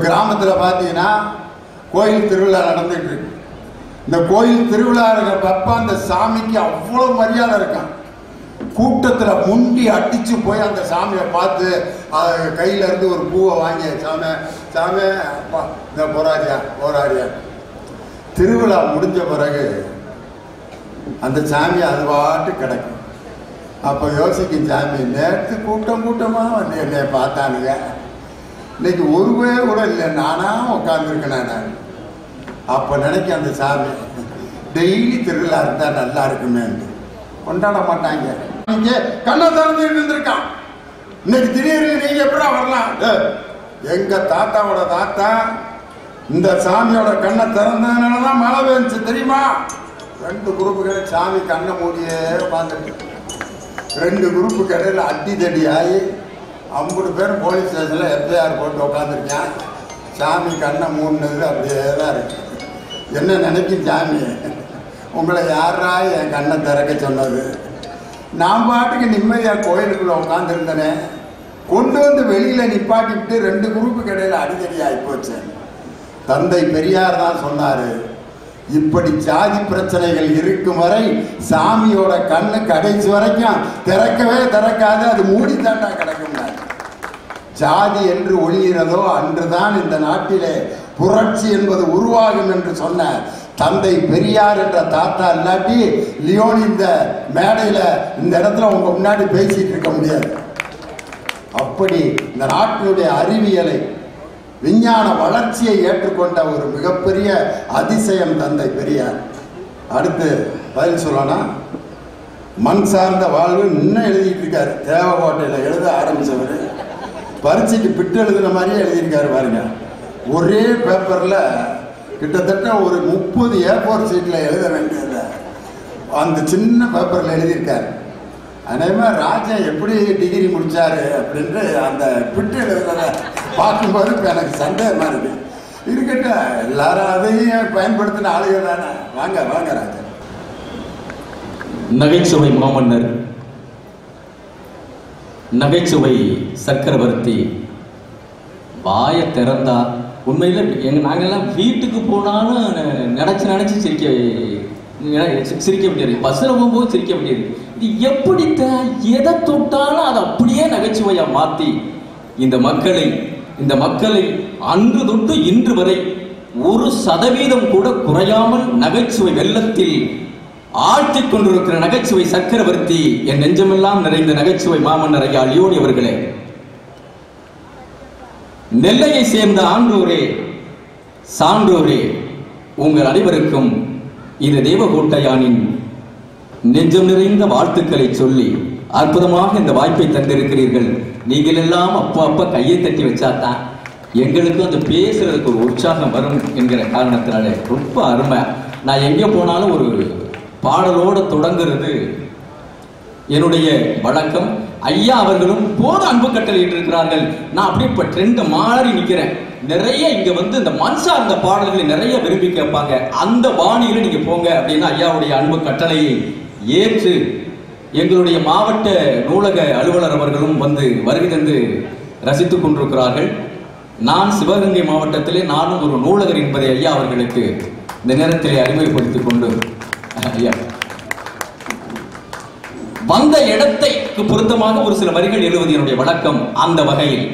கிராமத்தில் பார்த்தீங்கன்னா கோயில் திருவிழா நடந்துட்டு இருக்கு. இந்த கோயில் திருவிழா இருக்கிறப்ப அந்த சாமிக்கு அவ்வளோ மரியாதை இருக்கான். கூட்டத்தில் முண்டி அடிச்சு போய் அந்த சாமியை பார்த்து கையில இருந்து ஒரு பூவை வாங்கி சாமி சாமி அப்பா இந்த போராடியா. திருவிழா முடிஞ்ச பிறகு அந்த சாமி அது பாட்டு கிடக்கும். அப்போ யோசிக்கும் சாமி, நேற்று கூட்டமாக வந்து என்னை பார்த்தானுங்க, இன்னைக்கு ஒரு பேர் கூட இல்லை, நானா உட்காந்துருக்கேன். நான் அப்போ நினைக்க அந்த சாமி டெய்லி திருவிழா இருந்தால் நல்லா இருக்குமே கொண்டாட மாட்டாங்க. நீங்க கண்ணை திறந்து இருந்திருக்கான், இன்னைக்கு திடீர்னு நீங்க எப்படி வரலாம்? எங்க தாத்தாவோட தாத்தா இந்த சாமியோட கண்ணை திறந்ததுனாலதான் மழை பெஞ்சு தெரியுமா? 2 குரூப்புகள் சாமி கண்ணை மூடியே உட்காந்துருக்கு. 2 குரூப்புக்கு இடையில அடி தடி ஆகி 50 பேர் போலீஸ் ஸ்டேஷனில் எஃப்ஐஆர் போட்டு உட்காந்துருக்கேன். சாமி கண்ணை மூடினது அப்படியே தான் இருக்கு. என்ன நினைக்கும் சாமி, உங்களை யாரா என் கண்ணை திறக்க சொன்னது? நான் பாட்டுக்கு நிம்மதியாக கோயிலுக்குள்ளே உட்காந்துருந்தேனே, கொண்டு வந்து வெளியில் நிப்பாட்டிவிட்டு 2 குரூப்புக்கு இடையில அடிதடி ஆகிப்போச்சு. தந்தை பெரியார் தான் சொன்னார், இப்படி ஜாதி பிரச்சனைகள் இருக்கும் வரை சாமியோட கண்ணு கடைசி வரைக்கும் திறக்கவே திறக்காது, அது மூடித்தாண்டா கிடக்கும். ஜாதி என்று ஒளிகிறதோ அன்றுதான் இந்த நாட்டிலே புரட்சி என்பது உருவாகும் என்று சொன்ன தந்தை பெரியார் என்ற தாத்தா இல்லாட்டி லியோன் இந்த மேடையில் இந்த இடத்துல உங்க முன்னாடி பேசிட்டு இருக்க முடியாது. அப்படி இந்த நாட்டினுடைய அறிவியலை விஞ்ஞான வளர்ச்சியை ஏற்றுக்கொண்ட ஒரு மிகப்பெரிய அதிசயம் தந்தை பெரியார். அடுத்து பதில் சொல்லணும், மண் சார்ந்த வாழ்வு இன்னும் எழுதிட்டு இருக்காரு. தேவகோட்டையில் எழுத ஆரம்பிச்சவர் பரீட்சைக்கு பிட்டு எழுதுன மாதிரியே எழுதியிருக்காரு பாருங்க. ஒரே பேப்பரில் கிட்டத்தட்ட ஒரு 30 A4 சீட்டில் எழுத வேண்டியதில்லை, அந்த சின்ன பேப்பரில் எழுதியிருக்காரு. அதே மாதிரி ராஜா எப்படி டிகிரி முடித்தாரு அப்படின்ட்டு அந்த பிட்டு எழுதுறத பார்க்கும்போது இப்போ எனக்கு சந்தேகமாக இருக்கு. இருக்கட்டும், எல்லாரும் அதையும் பயன்படுத்தின ஆளுகள் தானே. வாங்க ராஜா. நகைச்சுவை மாமன்னர், நகைச்சுவை சக்கரவர்த்தி வாயை திறந்தா உண்மையில் நாங்கள்லாம் வீட்டுக்கு போனாலும் நினச்சி சிரிக்க முடியாது. பஸ்ஸில் போகும்போது சிரிக்க முடியாது. இது எப்படித்தான் எதை தொட்டாலும் அதை அப்படியே நகைச்சுவையாக மாற்றி இந்த மக்களை அன்று தொட்டு இன்று வரை 1% கூட குறையாமல் நகைச்சுவை வெள்ளத்தில் ஆழ்த்தி கொண்டிருக்கிற நகைச்சுவை சக்கரவர்த்தி, என் நெஞ்சமெல்லாம் நிறைந்த நகைச்சுவை மாமன்னர் ஐயா லியோனி அவர்களே, நெல்லையை சேர்ந்த ஆண்டோரே சான்றோரே, உங்கள் அனைவருக்கும் இந்த தேவகோட்டையானின் நெஞ்சம் நிறைந்த வாழ்த்துக்களை சொல்லி அற்புதமாக இந்த வாய்ப்பை தந்திருக்கிறீர்கள். நீங்கள் எல்லாம் அப்பா கையை தட்டி வச்சாதான் எங்களுக்கு அந்த பேசுறதுக்கு ஒரு உற்சாகம் வரும் என்கிற காரணத்தினால ரொம்ப அருமை. நான் எங்கே போனாலும் ஒரு பாடலோடு தொடங்குறது என்னுடைய வழக்கம். ஐயா அவர்களும் போத அன்பு கட்டளையிட்டு இருக்கிறார்கள். நான் அப்படியே இப்போ ட்ரெண்ட் மாறி நிற்கிறேன். நிறைய இங்கே வந்து இந்த மண் சார்ந்த பாடல்களை நிறைய விரும்பி கேட்பாங்க. அந்த பாணியில் நீங்கள் போங்க அப்படின்னு ஐயாவுடைய அன்பு கட்டளையை ஏற்று எங்களுடைய மாவட்ட நூலக அலுவலர் அவர்களும் வந்து வருகை தந்து ரசித்துக் கொண்டிருக்கிறார்கள். நான் சிவகங்கை மாவட்டத்திலே நானும் ஒரு நூலகர் என்பதை ஐயா அவர்களுக்கு இந்த நேரத்திலே அறிமுகப்படுத்திக் கொண்டு, ஐயா வந்த இடத்தைக்கு பொருத்தமாக ஒரு சில வரிகள் எழுதுவது என்னுடைய வழக்கம். அந்த வகையில்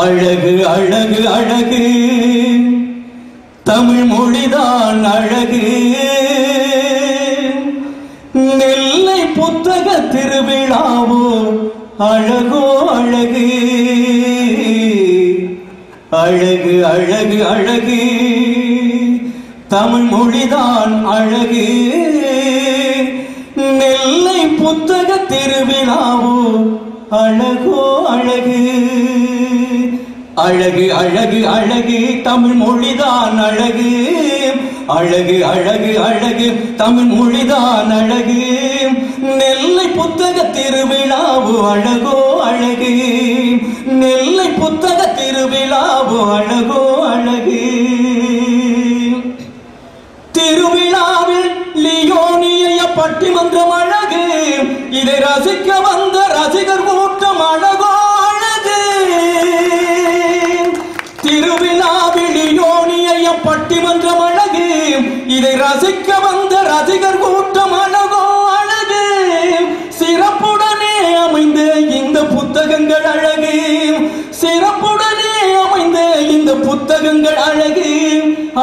அழகு அழகு அழகு தமிழ் மொழிதான் அழகு, நெல்லை புத்தக திருவிழாவோ அழகோ அழகு, அழகு அழகு அழகு தமிழ் மொழிதான் அழகு, நெல்லை புத்தக திருவிழாவோ அழகோ அழகு, அழகு அழகு அழகு தமிழ் மொழிதான் அழகு, அழகு அழகு அழகு தமிழ் மொழிதான் அழகு, நெல்லை புத்தக திருவிழாவோ அழகோ அழகு, நெல்லை புத்தக திருவிழாவோ அழகோ அழகு. திருவிழாவில் லியோனிய பட்டிமன்றம் அழகு, இதை ரசிக்க வந்த ரசிகர் கூட்டம் அழகோ அழகு. இதை ரசிக்க வந்த ரசிகர் கூட்டம் அழகோ அழகு, சிறப்புடனே அமைந்த இந்த புத்தகங்கள் அழகு, சிறப்புடனே அமைந்த இந்த புத்தகங்கள் அழகு,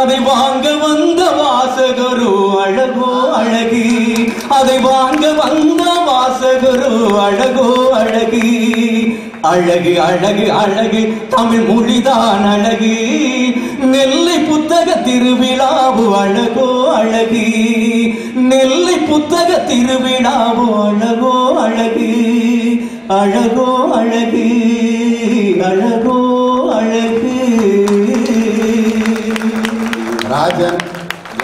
அதை வாங்க வந்த வாசகரோ அழகோ அழகு, அதை வாங்க வந்த வாசகரோ அழகோ அழகு, அழகு அழகு அழகு தமிழ் மொழிதான் அழகு, நெல்லை புத்தக திருவிழாவு அழகோ அழகு, நெல்லை புத்தக திருவிழாவு அழகோ அழகு, அழகோ அழகு, அழகோ அழகு. ராஜன்,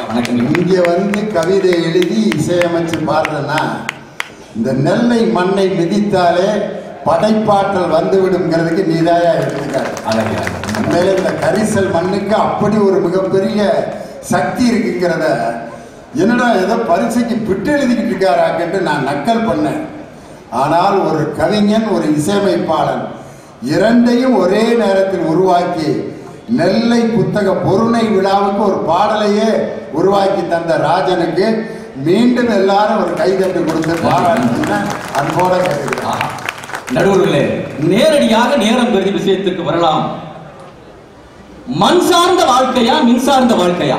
வணக்கம். இங்க வந்து கவிதை எழுதி இசையமைச்சு பாடுறேன்னா இந்த நெல்லை மண்ணை மிதித்தாலே படைப்பாற்றல் வந்துவிடுங்கிறதுக்கு நீதாயா எடுத்துக்காரு. உண்மையில இந்த கரிசல் மண்ணுக்கு அப்படி ஒரு மிகப்பெரிய சக்தி இருக்குங்கிறத என்னடா ஏதோ பரீட்சைக்கு பிட்டு எழுதிக்கிட்டு இருக்காராக்கிட்டு நான் நக்கல் பண்ணேன். ஆனால் ஒரு கவிஞன், ஒரு இசையமைப்பாளன் இரண்டையும் ஒரே நேரத்தில் உருவாக்கி நெல்லை புத்தக பொருணை விழாவுக்கு ஒரு பாடலையே உருவாக்கி தந்த ராஜனுக்கு மீண்டும் எல்லாரும் ஒரு கைதட்டு கொடுத்து பாராட்டுன்னு அன்போட கேட்கிறேன். நடுவர்களே, நேரடியாக நேரம் கருதி விஷயத்துக்கு வரலாம். மண் சார்ந்த வாழ்க்கையா மின் சார்ந்த வாழ்க்கையா?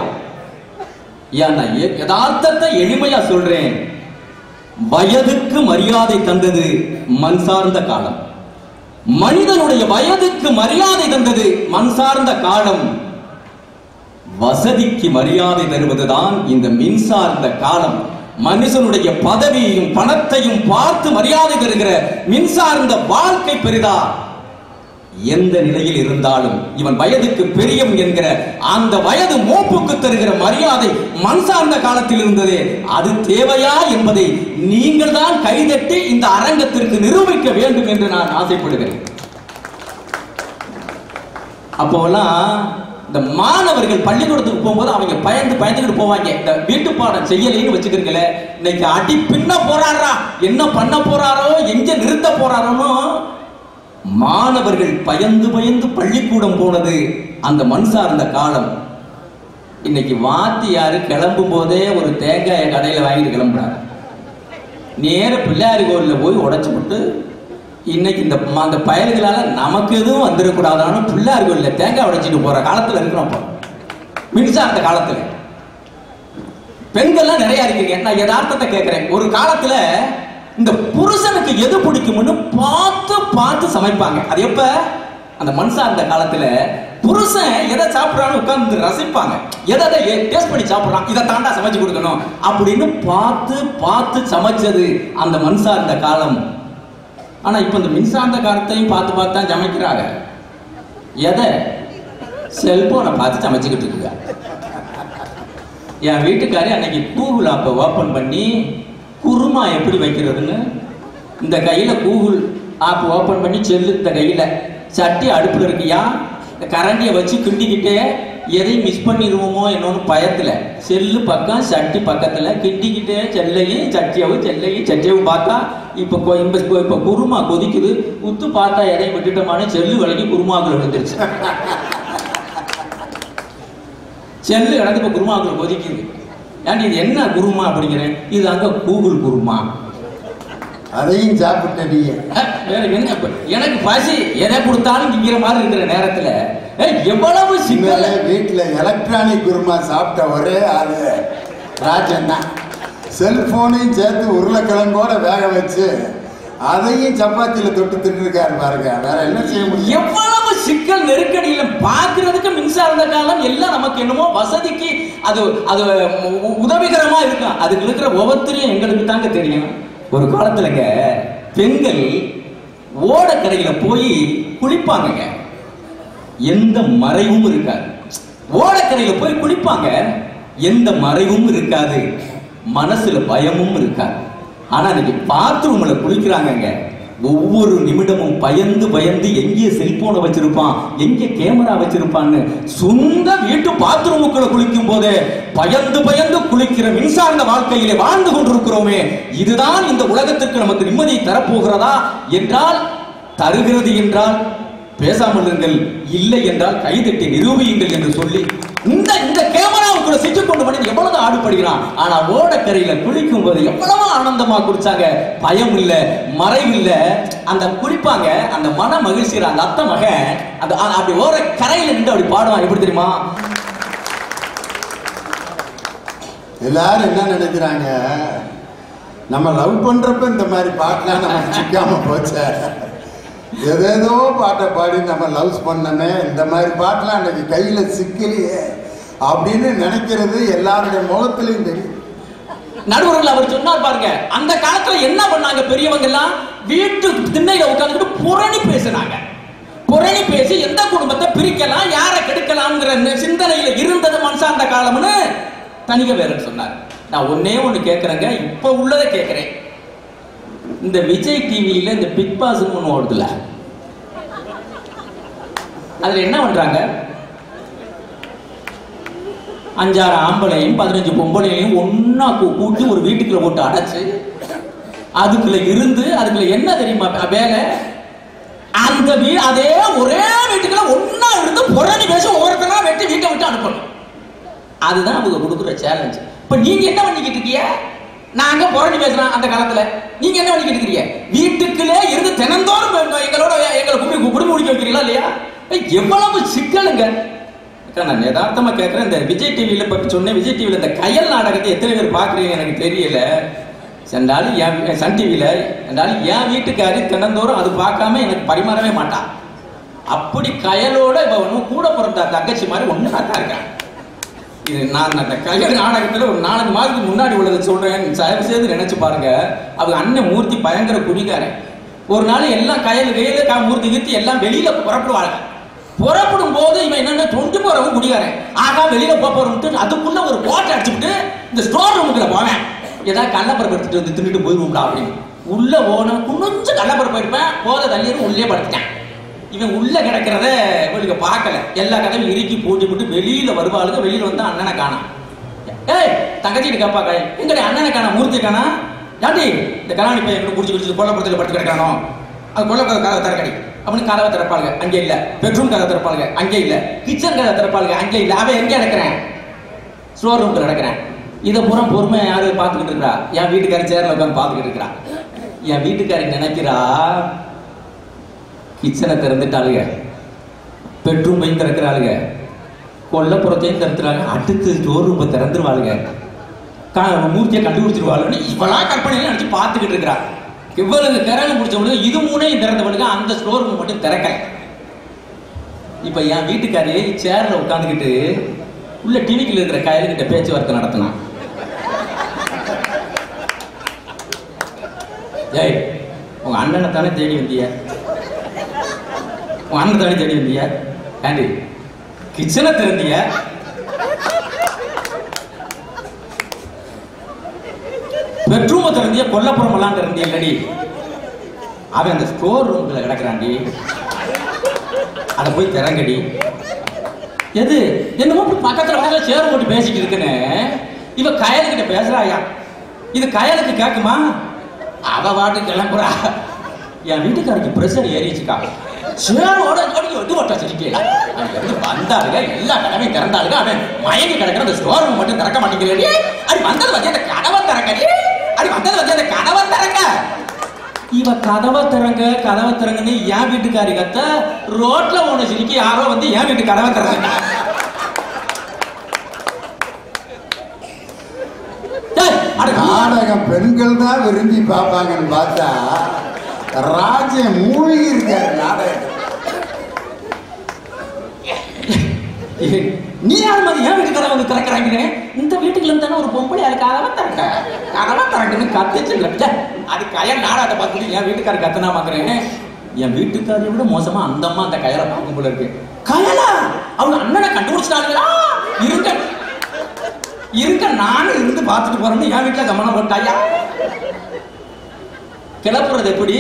யதார்த்தத்தை எளிமையா சொல்றேன். வயதுக்கு மரியாதை தந்தது மண் சார்ந்த காலம். மனிதனுடைய வயதுக்கு மரியாதை தந்தது மண் சார்ந்த காலம். வசதிக்கு மரியாதை தருவதுதான் இந்த மின் சார்ந்த காலம். மனுஷனுடைய பதவியையும் பணத்தையும் பார்த்து மரியாதை தருகிற மின் சார்ந்த வாழ்க்கை பெரிதா? எந்த நிலையில் இருந்தாலும் இவன் வயதுக்கு பெரியவன் என்கிற அந்த வயது மூப்புக்கு தருகிற மரியாதை மண் சார்ந்த காலத்தில் இருந்ததே, அது தேவையா என்பதை நீங்கள் தான் கைதட்டி இந்த அரங்கத்திற்கு நிரூபிக்க வேண்டும் என்று நான் ஆசைப்படுகிறேன். அப்போலாம் இந்த மாணவர்கள் பள்ளிக்கூடத்துக்கு போகும்போது அவங்க பயந்துக்கிட்டு போவாங்க. இந்த வீட்டு பாடம் செய்யலைன்னு வச்சுக்கிறீங்களே, இன்னைக்கு அடி பின்ன போறாரா, என்ன பண்ண போறாரோ, எங்க நிறுத்த போறாரோன்னு மாணவர்கள் பயந்து பள்ளிக்கூடம் போனது அந்த மண் சார்ந்த காலம். இன்னைக்கு வாத்தியாரு கிளம்பும் போதே ஒரு தேங்காயை கடையில் வாங்கிட்டு கிளம்புறாரு. நேர பிள்ளையாரி கோயிலில் போய் உடைச்சு விட்டு இன்னைக்கு இந்த பயல்களால நமக்கு எதுவும் வந்துடக்கூடாதான்னு பிள்ளையார் கோயிலில் தேங்காய் உடைச்சிட்டு போற காலத்தில் இருக்கிறோம். மின்சார்ந்த காலத்தில் பெண்கள்லாம் நிறைய இருக்கீங்க. நான் யதார்த்தத்தை கேட்கிறேன். ஒரு காலத்துல இந்த புருஷனுக்கு எது பிடிக்கும்னு பார்த்து சமைப்பாங்க. அது எப்ப? அந்த மண் சார்ந்த காலத்துல புருஷன் எதை சாப்பிடறான்னு உட்கார்ந்து ரசிப்பாங்க. எதை டேஸ்ட் பண்ணி சாப்பிடறான், இதை தாண்டா சமைச்சு கொடுக்கணும் அப்படின்னு பார்த்து சமைச்சது அந்த மண் சார்ந்த காலம். ஆனா இப்ப இந்த மின்சார்ந்த காலத்தையும் பார்த்து தான் சமைக்கிறாங்க. எதை? செல்போனை பார்த்து சமைச்சுக்கிட்டு இருக்குங்க. என் வீட்டுக்காரி அன்னைக்கு கூகுள் ஆப்பை ஓப்பன் பண்ணி குருமா எப்படி வைக்கிறதுன்னு இந்த கையில கூகுள் ஆப் ஓப்பன் பண்ணி செல்லு இந்த கையில, சட்டி அடுப்புல இருக்கியா, இந்த கரண்டியை வச்சு கிண்டிக்கிட்டே எதையும் மிஸ் பண்ணிடுவோமோ என்னன்னு பயத்துல செல்லு பக்கம் சட்டி பக்கத்துல கிண்டிக்கிட்டே செல்லையும் சட்டியவும் பார்த்தா இப்ப குருமா கொதிக்குது, உத்து பார்த்தா எதையும் விட்டுட்டோமானு செல்லு விலகி குருமாக்குள்ள விழுந்துருச்சு. செல்லு கிடந்து இப்ப குருமாக்குள்ள கொதிக்குது. ஏன்டி இது என்ன குருமா அப்படிங்கிறேன். இது அங்க கூகுள் குருமா. அதையும் சாப்பிட்டீங்க. வேற என்ன? எனக்கு பசி எதை கொடுத்தாலும் திங்கிற மாதிரி இருக்கிற நேரத்துல எவ்வளவு சிக்கல. வீட்டுல எலக்ட்ரானிக் குருமா சாப்பிட்ட ஒரே ஆளு ராஜன் தான். செல்போனையும் சேர்த்து உருளைக்கிழங்கோட வேக வச்சு அதையும் சப்பாத்தியில தொட்டு தின்னுருக்காரு பாருங்க. வேற என்ன செய்ய முடியும்? எவ்வளவு சிக்கல் நெருக்கடியில பாக்குறதுக்கு மின்சார்ந்த காலம் எல்லாம் நமக்கு என்னமோ வசதிக்கு அது உதவிகரமா இருக்கும். அதுக்கு இருக்கிற ஒவ்வொருத்தரையும் எங்களுக்கு தாங்க தெரியும். ஒரு காலத்துலங்க பெண்கள் ஓடக்கரையில போய் குளிப்பாங்க. எந்த மறைவும் இருக்காது. ஓடக்கரையில போய் குளிப்பாங்க, எந்த மறைவும் இருக்காது, மனசுல பயமும் இருக்காது. ஆனா இன்னைக்கு பாத்ரூம்ல குளிக்கிறாங்க. ஒவ்வொரு நிமிடமும் பயந்து எங்கே செல்போனை வச்சிருப்பான், எங்கே கேமரா வச்சிருப்பான்னு சொந்த வீட்டு பாத்ரூமுக்குள்ள குளிக்கும் போதே பயந்து குளிக்கிற மின்சார்ந்த வாழ்க்கையிலே வாழ்ந்து கொண்டிருக்கிறோமே. இதுதான் இந்த உலகத்திற்கு நமக்கு நிம்மதியை தரப்போகிறதா என்றால், தருகிறது என்றால் பேசாமல் இருங்கள், இல்லை என்றால் கைதட்டி நிரூபியுங்கள் என்று சொல்லி இந்த கேமராவுக்குள்ள சிக்கிக்கொண்டு பண்ணி எவ்வளவு ஆடுபடுகிறான். ஆனா ஓடக்கரையில குளிக்கும் போது எவ்வளவு ஆனந்தமா குடிச்சாங்க. பயம் இல்ல, மறைவு இல்ல. அந்த குளிப்பாங்க, அந்த மன மகிழ்ச்சி. அந்த அத்தை மகன் அந்த அப்படி ஓர கரையில நின்று அப்படி பாடுவான். எப்படி தெரியுமா? எல்லாரும் என்ன நினைக்கிறாங்க, நம்ம லவ் பண்றப்ப இந்த மாதிரி பாட்டுலாம் நம்ம சிக்காம போச்ச, ஏதேதோ பாட்டை பாடி நம்ம லவ்ஸ் பண்ணமே, இந்த மாதிரி பாட்டெல்லாம் அன்னைக்கு கையில சிக்கலையே அப்படின்னு நினைக்கிறது எல்லாருடைய முகத்திலையும் தெரியும். நடுவர்கள் அவர் சொன்னார் பாருங்க, அந்த காலத்துல என்ன பண்ணாங்க பெரியவங்க எல்லாம், வீட்டு திண்ணையில உட்கார்ந்துட்டு புரணி பேசினாங்க. புரணி பேசி எந்த குடும்பத்தை பிரிக்கலாம், யாரை கெடுக்கலாம்ங்கிற சிந்தனையில இருந்தது மனுஷாந்த காலம்னு தனிக வேற சொன்னார். நான் ஒன்னே ஒண்ணு கேட்கறேங்க, இப்ப உள்ளதை கேட்கிறேன். இந்த விஜய் டிவியில இந்த பிக் பாஸ் ஒண்ணு ஓடுதுல, அதுல என்ன பண்றாங்க, 5-6 ஆம்பளையும் 15 பொம்பளையும் ஒன்னா கூட்டி ஒரு வீட்டுக்குள்ள போட்டு அடைச்சு அதுக்குள்ள இருந்து, அதுக்குள்ள என்ன தெரியுமா வேலை, அந்த அதே ஒரே வீட்டுக்குள்ள ஒன்னா இருந்து புரணி பேச ஒவ்வொருத்தனா வெட்டி வீட்டை விட்டு அனுப்பணும். அதுதான் அவங்க கொடுக்குற சேலஞ்ச். இப்ப நீங்க என்ன பண்ணிக்கிட்டு இருக்கீங்க? நாங்க புரணி பேசுறோம் அந்த காலத்துல, நீங்க என்ன பண்ணிக்கிட்டு இருக்கீங்க? வீட்டுக்குள்ளே இருந்து தினந்தோறும் எங்களோட எங்களை குடும்பம் முடிக்க வைக்கிறீங்களா இல்லையா? எவ்வளவு சிக்கலுங்க. நான் யதார்த்தமா கேட்கிறேன். இந்த விஜய் டிவியில பற்றி சொன்னேன், விஜய் டிவியில இந்த கயல் நாடகத்தை எத்தனை பேர் பாக்குறீங்க எனக்கு தெரியல. சென்றாலும் என் சன் டிவியில என்றாலும் என் வீட்டுக்காரி தினந்தோறும் அது பார்க்காம எனக்கு பரிமாறவே மாட்டான். அப்படி கயலோட இப்ப ஒன்னும் கூட பிறந்த தங்கச்சி மாதிரி ஒண்ணு தான் இருக்கேன். இது நான் அந்த கயல் நாடகத்துல ஒரு 4 மாதத்துக்கு முன்னாடி உள்ளதை சொல்றேன், சேர்ந்து நினைச்சு பாருங்க. அவங்க அண்ணன் மூர்த்தி பயங்கர குடிக்காரன். ஒரு நாள் எல்லாம் கயல் மூர்த்தி கீர்த்தி எல்லாம் வெளியில புறப்படுவாங்க. புறப்படும் போது இவன் என்னன்னா தொண்டு போறவன் குடிக்காரன். ஆகா வெளியில போறோம், அதுக்குள்ள ஒரு கோட்டை அடிச்சுட்டு இந்த ஸ்டோர் ரூமுக்குள்ள போவேன், ஏதாவது கள்ளப்பரப்பு எடுத்துட்டு வந்து தின்னுட்டு போயிருவோம்டா அப்படின்னு. உள்ள போன கொஞ்சம் கள்ளப்பரப்பு எடுப்பேன், போத தள்ளியும் உள்ளே படுத்துட்டேன். இவன் உள்ள கிடக்கிறத இவளுக்கு பார்க்கல, எல்லா கதையும் இறுக்கி போட்டு விட்டு வெளியில வருவாளுங்க. வெளியில வந்து அண்ணனை காணா. ஏய் தங்கச்சிட்டு கேப்பா, எங்கடைய அண்ணனை காணா, மூர்த்தி காணா, யாண்டி இந்த கல்யாணி பையன் குடிச்சு கொல்லப்புறத்துல படுத்து கிடக்கானோ, அது கொல்ல கதவை திறக்கடி அப்படின்னு கதவை திறப்பாளுங்க, அங்கே இல்ல. பெட்ரூம் கதவை திறப்பாளுங்க, அங்கே இல்ல. கிச்சன் கதவை திறப்பாளுங்க, அங்கே இல்ல. அவன் எங்கே கிடக்கிறேன்? ஸ்டோர் ரூம்ல கிடக்கிறேன். இதை பூரா பொறுமை யாரு பார்த்துக்கிட்டு இருக்கிறா? என் வீட்டுக்காரி சேர்ல உட்காந்து பார்த்துக்கிட்டு இருக்கிறா. என் வீட்டுக்காரி நினைக்கிறா, கிச்சனை திறந்துட்டாளுங்க, பெட்ரூம் போய் திறக்கிறாளுங்க, கொல்லப்புறத்தையும் திறந்துறாங்க, அடுத்து ஸ்டோர் ரூமை திறந்துருவாளுங்க, மூர்த்தியை கண்டுபிடிச்சிருவாளுன்னு இவளா கற்பனையில நினைச்சு பார்த்துக்கிட்டு இருக்கிறா. இவ்வளவு கரங்க பிடிச்சவளுக்கு இது 3ஐயும் திறந்தவளுக்கு அந்த ஸ்டோர் ரூம் மட்டும் திறக்கல. இப்ப என் வீட்டுக்காரி சேர்ல உட்காந்துக்கிட்டு உள்ள டிவிக்குள்ள இருக்கிற கயலுக்கிட்ட பேச்சுவார்த்தை நடத்தினான். ஜெய், உங்க அண்ணனை தானே தேடி வந்திய, உங்க அண்ணன் தானே தேடி வந்திய, ஆண்டி கிச்சனை திறந்திய, பெட்ரூமை திறந்திய, கொல்லப்புறம் எல்லாம் திறந்திய இல்லடி, அவன் அந்த ஸ்டோர் ரூம்ல கிடக்குறாண்டி, அதை போய் திறங்கடி. எது என்னமோ பக்கத்துல சேர் போட்டு பேசிட்டு இருக்குன்னு இவ கயலுக்கிட்ட பேசுறாயா, இது கயலுக்கு கேக்குமா? அவ வாட்டு கிளம்புறா. என் வீட்டுக்காரருக்கு பிரஷர் ஏறிச்சுக்கா, சேரோட வந்தாளுங்க, எல்லா கடமையும் திறந்தாளுங்க, அவன் மயங்கி கிடக்கிற அந்த ஸ்டோர் ரூம் மட்டும் திறக்க மாட்டேங்கிறே. அப்படி வந்தது வச்சு அந்த கதவை திறக்கடி, அப்படி வந்தது வச்சு அந்த கதவை திறக்க. இவ கதவை திறங்கன்னு என் வீட்டுக்காரி கத்த, ரோட்ல ஒண்ணு சிரிக்கி யாரோ வந்து என் வீட்டு கதவை திறங்க. நாடகம் பெண்கள் தான் விரும்பி பார்ப்பாங்கன்னு பார்த்தா ராஜ்யம் மூழ்கி இருக்காரு நாடகம். நீ யார் மாதிரி என் வீட்டு கதவை வந்து திறக்கிறாங்க? இந்த வீட்டுக்குள்ள இருந்தானே ஒரு பொம்பளை அது கதவை திறக்குன்னு கத்துச்சு. அது கயல் நாடாட்ட பார்த்துட்டு என் வீட்டுக்காரர் கத்தனா பாக்குறேன். என் வீட்டுக்காரை விட மோசமா அந்த அம்மா அந்த கயலை பார்க்கும் போல இருக்கு. கயலா அவங்க அண்ணனை கண்டுபிடிச்சிட்டாங்களா? இருக்க நானும் இருந்து பார்த்துட்டு போறேன்னு என் வீட்டுல கவனம் போட்டாயா? கிளப்புறது எப்படி?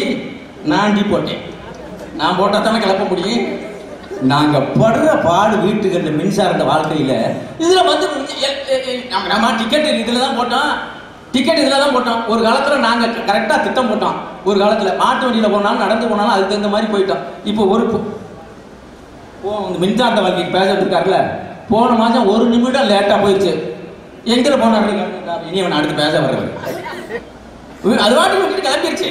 நான் டீ போட்டேன், நான் போட்டா தானே கிளப்ப முடியும். நாங்க படுற பாடு வீட்டுக்கு இந்த மின்சார வாழ்க்கையில இதுல வந்து நம்ம டிக்கெட் இதுல தான் போட்டோம், டிக்கெட் இதுல தான் போட்டோம். ஒரு காலத்துல நாங்க கரெக்டா திட்டம் போட்டோம். ஒரு காலத்துல மாட்டு வண்டியில போனாலும் நடந்து போனாலும் அதுக்கு தகுந்த மாதிரி போயிட்டோம். இப்போ ஒரு மின்சார வாழ்க்கைக்கு பேச இருக்காருல்ல, போன மாதம் 1 நிமிடம் லேட்டாக போயிடுச்சு. எங்கே போனாரு? இனி அவன் அடுத்து பேச வர்றது அது வாட்டி விட்டுட்டு கிளம்பிடுச்சு.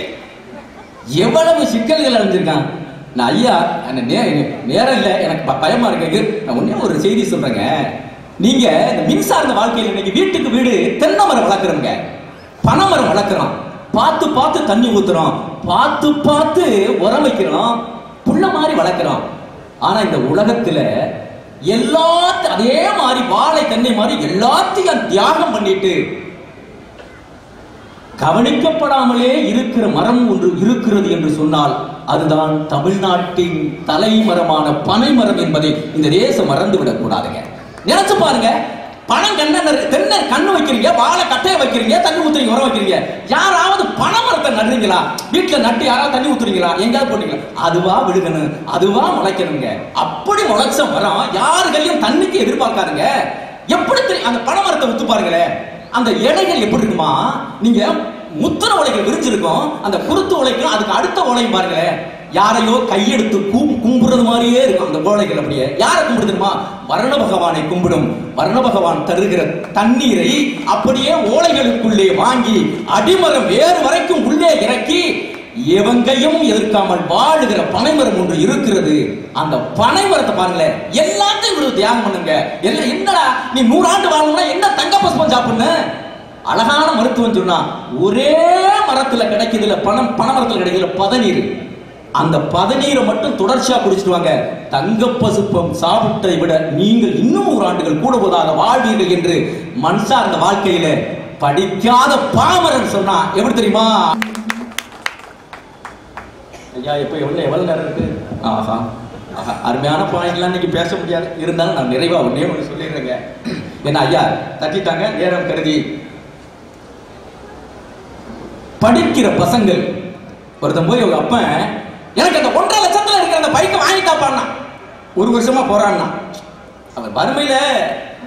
எவ்வளவு சிக்கல்கள் அடைஞ்சிருக்கான். நான் ஐயா நேரம் இல்லை, எனக்கு பயமா இருக்கு. நான் ஒன்னே ஒரு செய்தி சொல்றேங்க. நீங்க இந்த மின்சார்ந்த வாழ்க்கையில் இன்னைக்கு வீட்டுக்கு வீடு தென்னை மரம் வளர்க்குறோங்க, பனைமரம் வளர்க்குறோம், பார்த்து பார்த்து தண்ணி ஊத்துறோம், பார்த்து பார்த்து உரம் வைக்கிறோம், புள்ள மாதிரி வளர்க்குறோம். ஆனா இந்த உலகத்துல எல்லாத்தையும் அதே மாதிரி வாழை தென்னை மாதிரி எல்லாத்தையும் தியாகம் பண்ணிட்டு கவனிக்கப்படாமலே இருக்கிற மரம் ஒன்று இருக்கிறது என்று சொன்னால் அதுதான் தமிழ்நாட்டின் தலைமரமான பனை மரம் என்பதை இந்த தேசம் மறந்து விடக் கூடாதுங்க. நினைச்சு பாருங்க, பணம் தென்னை கண்ணு வைக்கிறீங்க, வாழை கட்டையை வைக்கிறீங்க, தண்ணி ஊத்துறீங்க, உரம் வைக்கிறீங்க. யாராவது பனை மரத்தை நடுறீங்களா? வீட்டுல நட்டு யாராவது தண்ணி ஊத்துறீங்களா? எங்கேயாவது போட்டீங்களா? அதுவா விழுகணும், அதுவா முளைக்கணுங்க. அப்படி முளைச்ச மரம் யாருக்கையும் தண்ணிக்கு எதிர்பார்க்காதுங்க. எப்படி அந்த பனை மரத்தை ஊத்து பாருங்களேன், அந்த இலைகள் எப்படி இருக்குமா? நீங்க முத்திர உலைகள் விரிச்சிருக்கும், அந்த குருத்து உலைக்கும் அதுக்கு அடுத்த உலையும் பாருங்களேன், யாரையோ கையெடுத்து கும்பிடுறது மாதிரியே இருக்கும் அந்த ஓலைகள். அப்படியே யாரை கும்பிடுதுமா? வர்ண பகவானை கும்பிடும். வர்ண பகவான் தருகிற தண்ணீரை அப்படியே ஓலைகளுக்குள்ளே வாங்கி அடிமரம் வேறு வரைக்கும் உள்ளே இறக்கி எவங்கையும் எதிர்க்காமல் வாழுகிற பனைமரம் ஒன்று இருக்கிறது. அந்த பனைமரத்தை பாருங்களேன், எல்லாத்தையும் இவ்வளவு தியாகம் பண்ணுங்க. எல்லாம் என்னடா நீ 100 ஆண்டு வாழணும்னா என்ன தங்க பசுமம் சாப்பிடுன்னு அழகான மருத்துவம் சொன்னா, ஒரே மரத்துல கிடைக்குதுல பனை மரத்துல கிடைக்குதுல பதநீர், அந்த பதநீரை மட்டும் தொடர்ச்சியா குடிச்சிட்டு வாங்க, தங்க பசுப்பம் சாப்பிட்டதை விட நீங்கள் இன்னும் 100 ஆண்டுகள் கூட போதாக வாழ்வீர்கள் என்று மனுஷார்ந்த வாழ்க்கையில படிக்காத பாமரன் சொன்னா எப்படி தெரியுமா? ஐயா இப்ப எவ்வளவு நேரம் இருக்கு? ஆஹா அருமையான பாயிண்ட்லாம் இன்னைக்கு பேச முடியாது, இருந்தாலும் நான் நிறைவா ஒன்னே ஒன்று சொல்லிடுறேங்க. ஏன்னா ஐயா தட்டிட்டாங்க, நேரம் கருதி. படிக்கிற பசங்கள் ஒருத்தன் போய் ஒரு அப்பன் எனக்கு அந்த 1.5 லட்சத்துல இருக்கிற அந்த பைக்கை வாங்கி தாப்பான்னா, 1 வருஷமா போறான்னா, அவர் வறுமையில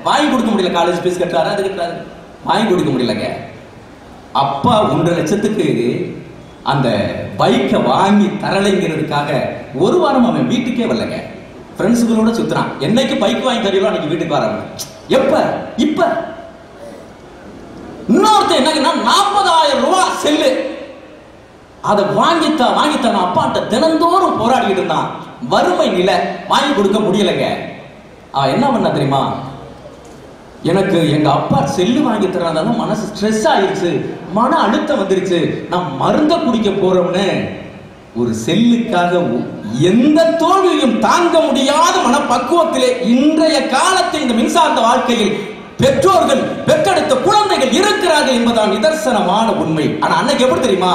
வாங்கி கொடுக்க முடியல, காலேஜ் ஃபீஸ் கட்டுறாரு, அது கட்டுறாரு, வாங்கி கொடுக்க முடியலங்க. அப்பா 1.5 லட்சத்துக்கு அந்த பைக்கை வாங்கி தரலைங்கிறதுக்காக 1 வாரம் அவன் வீட்டுக்கே வரலங்க, ஃப்ரெண்ட்ஸுகளோட சுத்துறான். என்னைக்கு பைக் வாங்கி தரீங்களோ அன்னைக்கு வீட்டுக்கு வராங்க. எப்ப? இப்ப இன்னொருத்த என்னன்னா 40,000 ரூபாய் செல்லு, அதை வாங்கித்தான் அப்பாட்ட தினந்தோறும் போராடிட்டு இருந்தான். வறுமை நிலை, வாங்கி கொடுக்க முடியலைங்க. அவன் என்ன பண்ண தெரியுமா? எனக்கு எங்க அப்பா செல்லு வாங்கி தர்றதால மனசு ஸ்ட்ரெஸ் ஆயிடுச்சு, மன அழுத்தம் வந்துருச்சு, நான் மருந்த குடிக்க போறோம்னு ஒரு செல்லுக்காக எந்த தோல்வியையும் தாங்க முடியாத மனப்பக்குவத்திலே இன்றைய காலத்தில் இந்த மின்சார்ந்த வாழ்க்கையில் பெற்றோர்கள் பெற்றெடுத்த குழந்தைகள் இருக்கிறார்கள் என்பதான் நிதர்சனமான உண்மை. ஆனா அன்னைக்கு எப்படி தெரியுமா?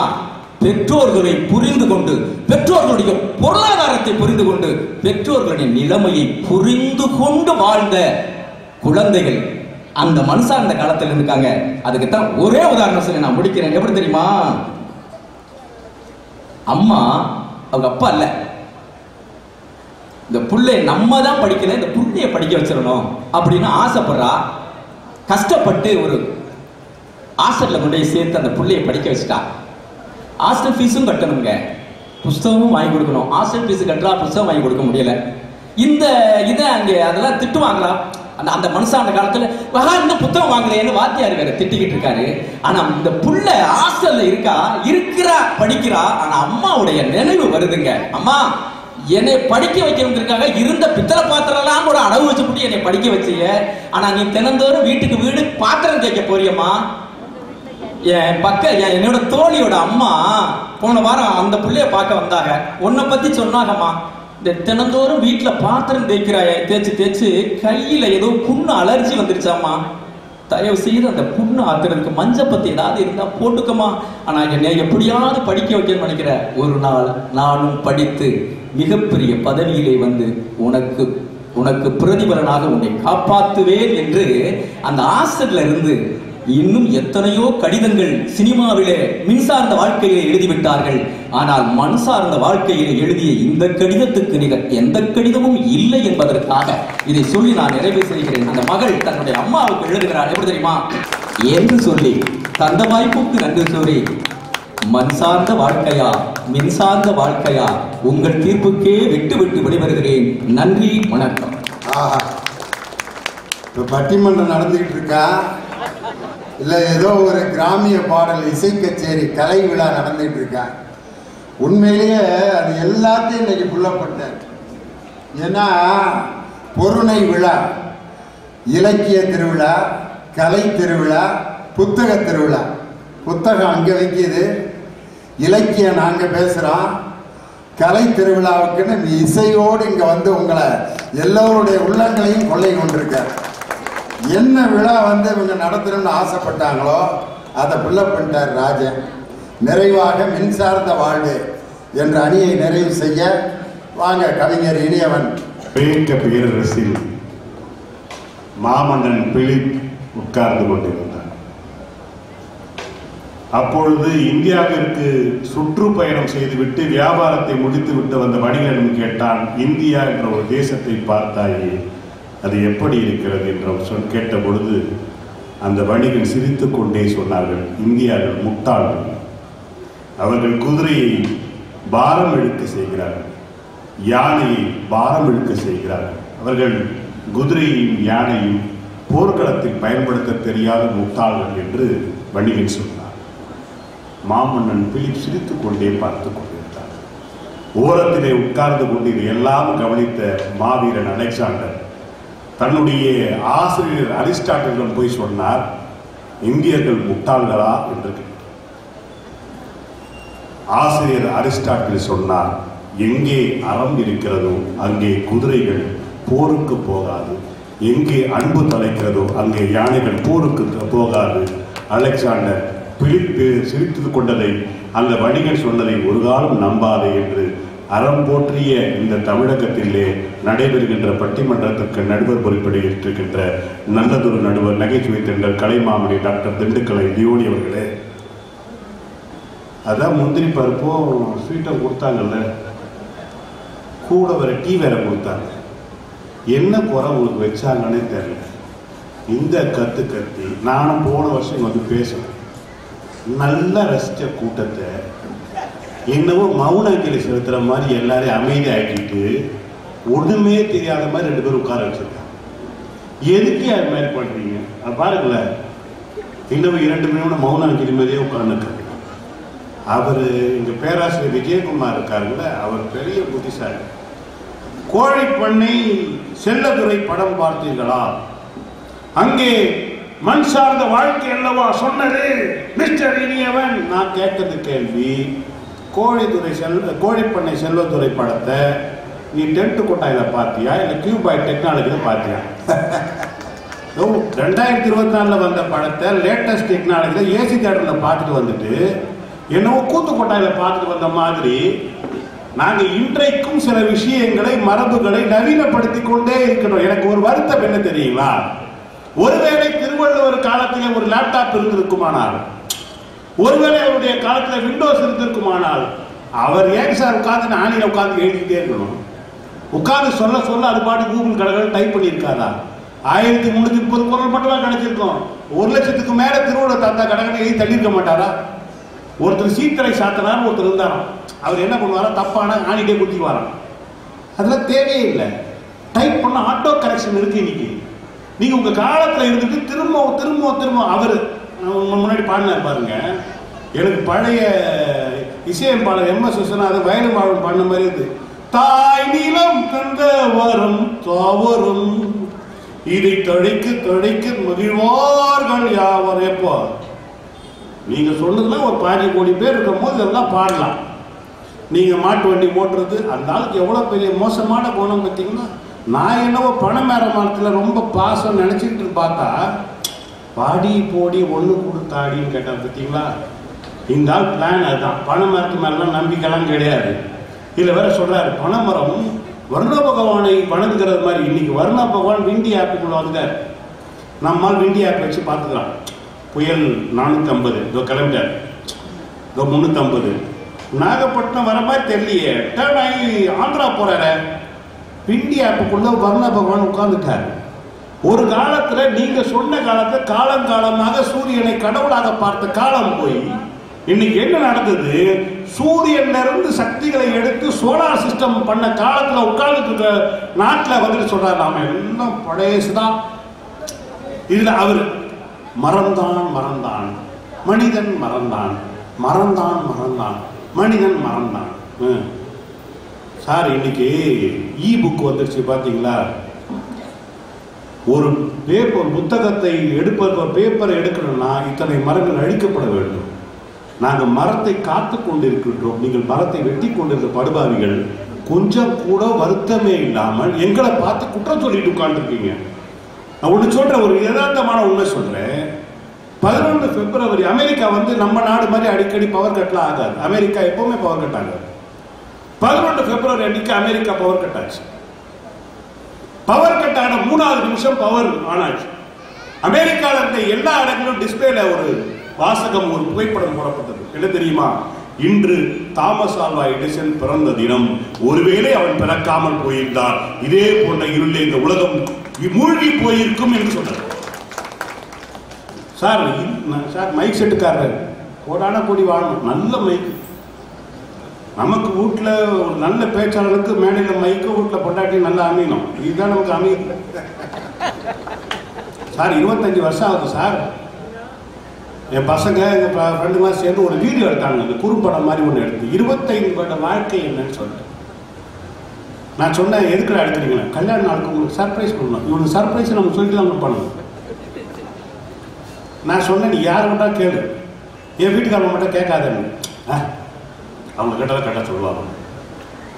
பெற்றோர்களை புரிந்து கொண்டு, பெற்றோர்களுடைய பொருளாதாரத்தை புரிந்து கொண்டு, பெற்றோர்களுடைய நிலைமையை புரிந்து கொண்டு வாழ்ந்த குழந்தைகள் அந்த மனுஷார்ந்த காலத்தில் இருக்காங்க. அதுக்குத்தான் ஒரே உதாரணம் சொல்லி நான் முடிக்கிறேன். எப்படி தெரியுமா? அம்மா அவங்க அப்பா இல்ல, இந்த புள்ளை நம்ம தான் படிக்கல, இந்த புள்ளைய படிக்க வச்சிடணும் அப்படின்னு ஆசைப்படுறா. கஷ்டப்பட்டு ஒரு ஹாஸ்டல்ல கொண்டு போய் சேர்த்து அந்த புள்ளைய படிக்க வச்சுட்டா. ஹாஸ்டல் ஃபீஸும் கட்டணுங்க, புஸ்தகமும் வாங்கி கொடுக்கணும். ஹாஸ்டல் ஃபீஸ் கட்டுறா, புஸ்தகம் வாங்கி கொடுக்க முடியல. இந்த இதை அங்கே அதெல்லாம் திட்டுவாங்களா? அந்த மனுஷன் அந்த காலத்துல இந்த புத்தகம் வாங்கலையேன்னு வாத்தியார் வேற திட்டிக்கிட்டு இருக்காரு. ஆனா இந்த புள்ள ஹாஸ்டல்ல இருக்கிறா படிக்கிறா. ஆனா அம்மாவுடைய நினைவு வருதுங்க. அம்மா என்னை படிக்க வைக்கிறதுக்காக இருந்த பித்தளை பாத்திரம் எல்லாம் கூட அடவு வச்சு போட்டு என்னை படிக்க வச்சீங்க. ஆனா நீ தினந்தோறும் வீட்டுக்கு வீடு பாத்திரம் தேய்க்க போறியம்மா. என்னோட தோழியோட அம்மா போன வாரம் அந்த பிள்ளைய பார்க்க வந்தாங்க. உன்னை பத்தி சொன்னாங்கம்மா, இந்த தினந்தோறும் வீட்டுல பாத்திரம் தேய்க்கிறாய, தேய்ச்சு கையில ஏதோ புண்ணு அலர்ஜி வந்துருச்சாமா, தயவு செய்து அந்த புண்ணு ஆத்துறதுக்கு மஞ்சள் பத்தி ஏதாவது இருந்தா போட்டுக்கமா. ஆனா என்னை எப்படியாவது படிக்க வைக்கணும்னு நினைக்கிற. ஒரு நாள் நானும் படித்து மிகப்பெரிய பதவியிலே வந்து உனக்கு பிரதிபலனாக உன்னை காப்பாற்றுவேன் என்று அந்த ஆசிரியர்ல இருந்து இன்னும் எத்தனையோ கடிதங்கள் சினிமாவிலே மின்சார்ந்த வாழ்க்கையிலே எழுதிவிட்டார்கள். ஆனால் மண் சார்ந்த வாழ்க்கையிலே எழுதிய இந்த கடிதத்துக்கு நிகர் எந்த கடிதமும் இல்லை என்பதற்காக இதை சொல்லி நான் நிறைவு செய்கிறேன். அந்த மகள் தன்னுடைய அம்மாவுக்கு எழுதுகிறார். எப்படி தெரியுமா? என்று சொல்லி தந்த வாய்ப்புக்கு நன்றி சொல்லி, மண் சார்ந்த வாழ்க்கையா மின்சார்ந்த வாழ்க்கையா உங்கள் தீர்ப்புக்கே விட்டு விட்டு விடைபெறுகிறேன். நன்றி, வணக்கம். இப்போ பட்டிமன்றம் நடந்துக்கிட்டு இருக்கா, இல்லை ஏதோ ஒரு கிராமிய பாடல் இசை கச்சேரி கலை விழா நடந்துகிட்டு இருக்கா? உண்மையிலேயே அது எல்லாத்தையும் இன்னைக்கு புள்ளப்பட்டார். ஏன்னா பொருணை விழா, இலக்கிய திருவிழா, கலை திருவிழா, புத்தக திருவிழா. புத்தகம் அங்கே வைக்கிது, இலக்கியம் நாங்கள் பேசுகிறோம், கலை திருவிழாவுக்குன்னு இசையோடு இங்கே வந்து உங்களை எல்லோருடைய உள்ளங்களையும் கொள்ளை கொண்டிருக்கார். என்ன விழா வந்து இவங்க நடத்தணும்னு ஆசைப்பட்டாங்களோ அதை புல்லப் பண்ணிட்டார் ராஜன். நிறைவாக மின்சார்ந்த வாழ்வு என்ற அணியை நிறைவு செய்ய வாங்க கவிஞர் இனியவன். பேக்க பேரரசில் மாமன்னன் பிலிப் உட்கார்ந்து கொண்டிருந்தார். அப்பொழுது இந்தியாவிற்கு சுற்றுப்பயணம் செய்துவிட்டு வியாபாரத்தை முடித்துவிட்டு வந்த வணிகனிடம் கேட்டான், இந்தியா என்ற ஒரு தேசத்தை பார்த்தாயே, அது எப்படி இருக்கிறது என்று கேட்ட பொழுது அந்த வணிகன் சிரித்து கொண்டே சொன்னார்கள், இந்தியாவில் முட்டாள்கள், அவர்கள் குதிரையை பாரம் இழுக்க செய்கிறார்கள், யானையை பாரம் இழுக்க செய்கிறார்கள், அவர்கள் குதிரையையும் யானையும் போர்க்களத்தில் பயன்படுத்த தெரியாத முட்டாள்கள் என்று வணிகன் சொன்னார். மாமன்னன் பிலிப் சிரித்துக் கொண்டே பார்த்து கொண்டிருந்தார். ஓரத்திலே உட்கார்ந்து கொண்டு இதையெல்லாம் கவனித்த மாவீரன் அலெக்சாண்டர் தன்னுடைய ஆசிரியர் அரிஸ்டாட்டிலிடம் போய் சொன்னார், இந்தியர்கள் முட்டாள்களா என்று. ஆசிரியர் அரிஸ்டாட்டில் சொன்னார், எங்கே அறம் இருக்கிறதோ அங்கே குதிரைகள் போருக்கு போகாது, எங்கே அன்பு தலைக்கிறதோ அங்கே யானைகள் போருக்கு போகாது. அலெக்சாண்டர் பிலிப் சிரித்து கொண்டதை, அந்த வணிகன் சொன்னதை ஒரு காலம் நம்பாதே என்று அறம் போற்றிய இந்த தமிழகத்திலே நடைபெறுகின்ற பட்டிமன்றத்திற்கு நடுவர் பொறுப்படி இருக்கின்ற நல்லதொரு நடுவர், நகைச்சுவை தென்றல் கலைமாமணி டாக்டர் திண்டுக்கலை லியோனி அவர்களே, அதான் முந்திரி பருப்பும் ஸ்வீட்டும் கொடுத்தாங்கல்ல, கூட வேற டீ வேற கொடுத்தாங்க. என்ன குறை உங்களுக்கு வச்சாங்கன்னே தெரியல. இந்த கத்தி நானும் போன வருஷம் வந்து பேசுவேன், நல்லா ரசித்த கூட்டத்தை என்னவோ மௌன அஞ்சலி செலுத்துகிற மாதிரி எல்லாரையும் அமைதி ஆக்கிட்டு ஒன்றுமே தெரியாத மாதிரி 2 பேரும் உட்கார வச்சிருக்காங்க. எதுக்கு அது மாதிரி பண்ணுறீங்க? அது பாருங்களேன், இன்னும் 2 மணி மௌன அஞ்சலி மாதிரியே உட்காந்துருக்காங்க. அவர் எங்கள் பேராசிரியர் விஜயகுமார் இருக்காருங்கள, அவர் பெரிய புத்திசாலி. கோழிப்பண்ணை செல்லதுரை படம் பார்த்தீர்களா? அங்கே மண் சார்ந்த வாழ்க்கை அல்லவா சொன்னது மிஸ்டர் இனியவன். நான் கேட்டது கேள்வி, கோழிப்பண்ணை செல்வதுரை படத்தை நீ டென்ட் கொட்டாயில் பார்த்தியா இல்லை கியூபாய் டெக்னாலஜியில் பார்த்தியா? 2024 வந்த படத்தை லேட்டஸ்ட் டெக்னாலஜியில் ஏசி தியேட்டரில் பார்த்துட்டு வந்துட்டு என்னவோ கூத்து கொட்டாயில் பார்த்துட்டு வந்த மாதிரி நாங்கள் இன்றைக்கும் சில விஷயங்களை மரபுகளை நவீனப்படுத்தி கொண்டே இருக்கணும். எனக்கு ஒரு வருத்தம் என்ன தெரியுங்களா? ஒருவேளை திருவள்ளுவர் காலத்திலே ஒரு லேப்டாப் இருந்திருக்குமானால், ஒருவேளை அவருடைய காலத்தில் விண்டோஸ் இருந்திருக்குமானால், அவர் ஏன் சார் உட்காந்து ஆணியில் உட்காந்து எழுதிக்கிட்டே இருக்கணும்? உட்காந்து சொல்ல சொல்ல அது பாட்டு கூகுள் கடற்கரை டைப் பண்ணியிருக்காதா? 1330 குரல் மட்டும்தான் கிடைச்சிருக்கும். 1,00,000க்கு மேலே திருவள்ளுவர் தாத்தா கடற்கரை எழுதி தள்ளியிருக்க மாட்டாரா? ஒருத்தர் சீத்தரை சாத்தனார் ஒருத்தர் இருந்தாராம். அவர் என்ன பண்ணுவாரா, தப்பான ஆணிட்டே குத்திக்குவாராம். அதெல்லாம் தேவையே இல்லை. டைப் பண்ண ஆட்டோ கரெக்ஷன் இருக்கு. இன்னைக்கு நீங்க உங்க காலத்துல இருந்துட்டு திரும்ப திரும்ப திரும்ப அவர் முன்னாடி பாடினார் பாருங்க. எனக்கு பழைய இசையமைப்பாளர் MS விஸ்வநாதன் வயலும் வாழும் பாடின மாதிரி இருக்கு. தாய் நீளம் தந்த வரும் தாவரும் இதை தழைக்கு தழைக்கு மகிழ்வார்கள் யாவர். எப்போ நீங்க சொன்னதுல ஒரு 15 கோடி பேர் இருக்கும் போது இதெல்லாம் பாடலாம். நீங்க மாட்டு வண்டி ஓட்டுறது, அந்த ஆளுக்கு எவ்வளவு பெரிய மோசமான குணம் பார்த்தீங்கன்னா, நான் என்னவோ பணமேற மரத்தில் ரொம்ப பாசம் நினச்சிக்கிட்டு பார்த்தா பாடி போடி ஒன்று கொடுத்தாடின்னு கேட்டால் பார்த்தீங்களா? இந்த ஆள் பிளான் அதுதான். பனைமரத்து மேலாம் நம்பிக்கைலாம் கிடையாது. இதில் வேற சொல்கிறாரு, பனைமரம் வருண பகவானை வணங்குறது மாதிரி. இன்னைக்கு வருண பகவான் விண்டி ஆப்புக்குள்ள வந்தார். நம்மால் விண்டி ஆப் வச்சு பார்த்துக்கலாம். புயல் 450 இதோ கிளம்பிட்டார், இதோ 350. நாகப்பட்டினம் வர மாதிரி தெரியலையே, டேர்ன் ஆகி ஆந்திரா போறாரு. விண்டி ஆப்புக்குள்ள வருண பகவான் உட்கார்ந்துட்டார். ஒரு காலத்துல நீங்க சொன்ன காலத்துல காலங்காலமாக சூரியனை கடவுளாக பார்த்த காலம் போய் இன்னைக்கு என்ன நடந்தது? சூரியன்ல இருந்து சக்திகளை எடுத்து சோலார் சிஸ்டம் பண்ண காலத்துல உட்கார்ந்துட்டு இருக்க நாட்டில் வந்துட்டு சொல்றாரு, நாம எல்லாம் பழையசுதான். இதுல அவர் மறந்தான் மறந்தான் மனிதன் மறந்தான் மறந்தான் மறந்தான் மனிதன் மறந்தான். சார் இன்னைக்கு இ புக் வந்துருச்சு பாத்தீங்களா? ஒரு பேப்பர் புத்தகத்தை பேப்பரை எடுக்கணும்னா இத்தனை மரங்கள் அழிக்கப்பட வேண்டும். நாங்கள் மரத்தை காத்து கொண்டிருக்கின்றோம். நீங்கள் மரத்தை வெட்டி கொண்டிருந்த படுபாவிகள் கொஞ்சம் கூட வருத்தமே இல்லாமல் எங்களை பார்த்து குற்றம் சொல்லிட்டு உட்கார்ந்துருக்கீங்க. நான் ஒன்று சொல்றேன், ஒரு யதார்த்தமான உண்மை சொல்றேன். 11 பிப்ரவரி அமெரிக்கா வந்து நம்ம நாடு மாதிரி அடிக்கடி பவர் கட்லாம் ஆகாது. அமெரிக்கா எப்பவுமே பவர் கட் ஆகாது. 11 பிப்ரவரி அன்னைக்கு அமெரிக்கா பவர் கட் ஆச்சு. பவர் கட் ஆன 3வது நிமிஷம் பவர் ஆனாச்சு. அமெரிக்காவில் இருந்த எல்லா இடங்களும் டிஸ்பிளேல ஒரு வாசகம், ஒரு புகைப்படம் போடப்பட்டது. என்ன தெரியுமா? இன்று தாமஸ் ஆல்வா எடிசன் பிறந்த தினம். ஒருவேளை அவன் பிறக்காமல் போயிருந்தால் இதே போன்ற இருளே இந்த உலகம் மூழ்கி போயிருக்கும் என்று சொன்னார். சார் மைக் செட்டுக்காரர் கோடான கோடி வாழணும். நல்ல மைக். நமக்கு வீட்டில் ஒரு நல்ல பேச்சாளருக்கு மேடையில் மைக்கு, வீட்டில் பொண்டாட்டி நல்லா அமையணும். இதுதான் நமக்கு அமையும். சார் 25 வருஷம் ஆகுது சார். என் பசங்க எங்கள் ஃப்ரெண்டுலாம் சேர்ந்து ஒரு வீடியோ எடுத்தாங்க. இந்த குறும்படம் மாதிரி ஒன்று எடுத்து 25 வருட வாழ்க்கை என்னன்னு சொல்லிட்டு நான் சொன்னேன், எதுக்குடா எடுக்கிறீங்களா? கல்யாண நாளுக்கு உங்களுக்கு சர்ப்ரைஸ் பண்ணணும். இவனுக்கு சர்ப்ரைஸ் நம்ம சொல்லிட்டு தான் பண்ணணும். நான் சொன்னேன், நீ யாரை மட்டும் கேளு, என் வீட்டுக்காரங்க மட்டும் கேட்காதன்னு. அவங்க கேட்டால் கரெக்டாக சொல்லுவாங்க.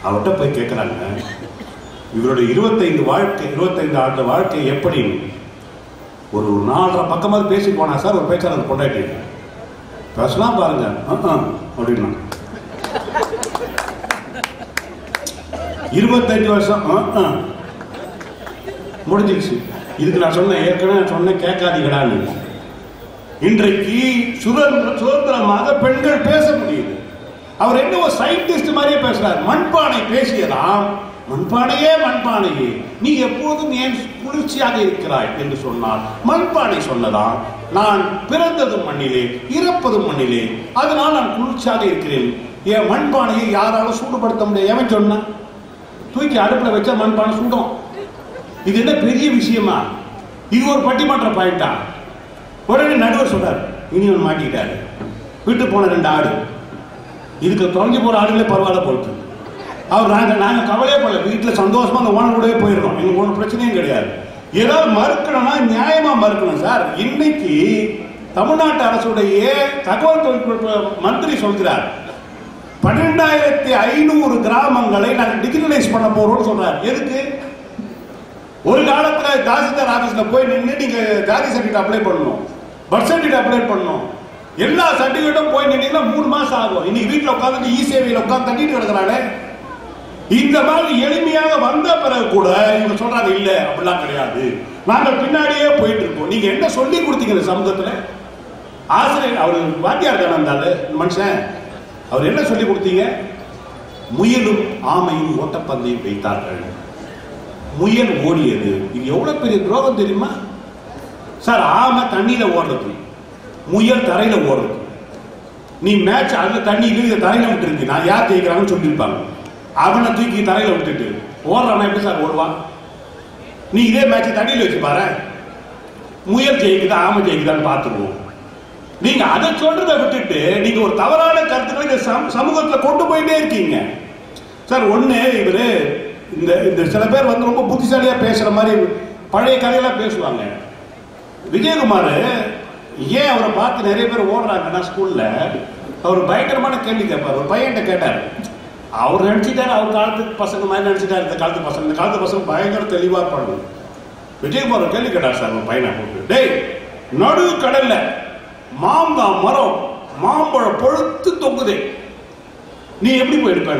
அவர்கிட்ட போய் கேட்குறாங்க, இவருடைய 25 ஆண்டு வாழ்க்கை எப்படி? ஒரு 4.5 பக்கமாவது பேசி போனா சார். ஒரு பேச்சாளர் கொண்டாட்டி பேசலாம் பாருங்க அப்படின்னா 25 வருஷம் முடிஞ்சிருச்சு. இதுக்கு நான் சொன்னேன், ஏற்கனவே சொன்னேன் கேட்காதீங்கடான்னு. இன்றைக்கு சுதந்திரமாக பெண்கள் பேச முடியுது. அவர் என்ன ஒரு சயின்டிஸ்ட் மாதிரியே பேசுறார். மண்பானை பேசியதாம், மண்பானையே மண்பானையே நீ எப்போதும் ஏன் குளிர்ச்சியாக இருக்கிறாய் என்று சொன்னார். மண்பானை சொன்னதாம், நான் பிறந்ததும் மண்ணிலே இறப்பதும் மண்ணிலே, அதனால் நான் குளிர்ச்சியாக இருக்கிறேன். என் மண்பானையை யாராலும் சூடுபடுத்த முடியாது. எவன் சொன்னான்? தூக்கி அடுப்புல வச்சா மண்பானை சூடும். இது என்ன பெரிய விஷயமா? இது ஒரு பட்டிமன்ற பாயிண்டா? உடனே நடுவர் சொல்றாரு, இனிவன் மாட்டிக்கிட்டாரு. விட்டு போன 2 ஆடு, இதுக்கு தொலைஞ்சு போற ஆடுகளே பரவாயில்ல போட்டு அவர் நாங்க கவலையே போடல. வீட்டில் சந்தோஷமா அந்த ஓனர் கூடவே போயிருக்கோம். எங்களுக்கு ஒன்றும் பிரச்சனையும் கிடையாது. ஏதாவது மறுக்கணும்னா நியாயமா மறுக்கணும் சார். இன்னைக்கு தமிழ்நாட்டு அரசுடைய தகவல் தொழில்நுட்ப மந்திரி சொல்கிறார், 12,500 கிராமங்களை நாங்கள் டிஜிட்டலைஸ் பண்ண போறோம்னு சொல்றாரு. எதுக்கு? ஒரு காலத்துல தாசில்தார் ஆபீஸ்ல போய் நின்று நீங்க ஜாதி சர்டிஃபிகேட் அப்ளை பண்ணணும், பர்த் சர்டிஃபிகேட் அப்ளை பண்ணணும், எல்லா சர்டிஃபிகேட்டும் போய் நின்னீங்கன்னா 3 மாசம் ஆகும். இன்னைக்கு வீட்டில் உட்காந்து இ சேவையில் உட்காந்து தட்டிட்டு கிடக்குறானே. இந்த மாதிரி எளிமையாக வந்த பிறகு கூட இவங்க சொல்றாங்க, இல்ல அப்படிலாம் கிடையாது, நாங்கள் பின்னாடியே போயிட்டு இருக்கோம். நீங்க என்ன சொல்லி கொடுத்தீங்க இந்த சமூகத்துல? ஆசிரியர் அவர் வாத்தியார் தானே இருந்தாரு மனுஷன். அவர் என்ன சொல்லி கொடுத்தீங்க? முயலும் ஆமையும் ஓட்டப்பந்தயம் வைத்தார்கள். முயல் ஓடியது. இது எவ்வளவு பெரிய துரோகம் தெரியுமா சார்? ஆமை தண்ணியில ஓடுறது, முயல் தரையில ஓடுறது. நீ மேட்ச் அதுல தண்ணி இதை தரையில விட்டு நான் யார் ஜெயிக்கிறாங்கன்னு சொல்லியிருப்பாங்க. அவனை தூக்கி தரையில விட்டுட்டு ஓடுறான் எப்படி சார் ஓடுவான்? நீ இதே மேட்ச் தண்ணியில வச்சு பாரு, முயல் ஜெயிக்குதா ஆமை ஜெயிக்குதான்னு பார்த்துருவோம். நீங்க அதை சொல்றதை விட்டுட்டு நீங்க ஒரு தவறான கருத்துக்களை சமூகத்தில் கொண்டு போயிட்டே இருக்கீங்க சார். ஒண்ணு இவரு இந்த சில பேர் வந்து ரொம்ப புத்திசாலியா பேசுற மாதிரி பழைய கதையெல்லாம் பேசுவாங்க. விஜயகுமார் ஏன் அவரை பார்த்து நிறைய பேர் ஓடுறாங்கன்னா, ஸ்கூல்ல அவர் பயங்கரமான கேள்வி கேட்பார். ஒரு பையன்கிட்ட கேட்டார். அவர் நினைச்சிட்டாரு அவர் காலத்து பசங்க மாதிரி நினைச்சிட்டாரு. இந்த காலத்து பசங்க பயங்கர தெளிவா பண்ணும். விஜயகுமார் ஒரு கேள்வி கேட்டார் சார் ஒரு பையனை கூப்பிட்டு, டேய் நடு கடல்ல மாங்காய் மரம் மாம்பழம் பொழுத்து தொங்குதே, நீ எப்படி போய் எடுப்ப?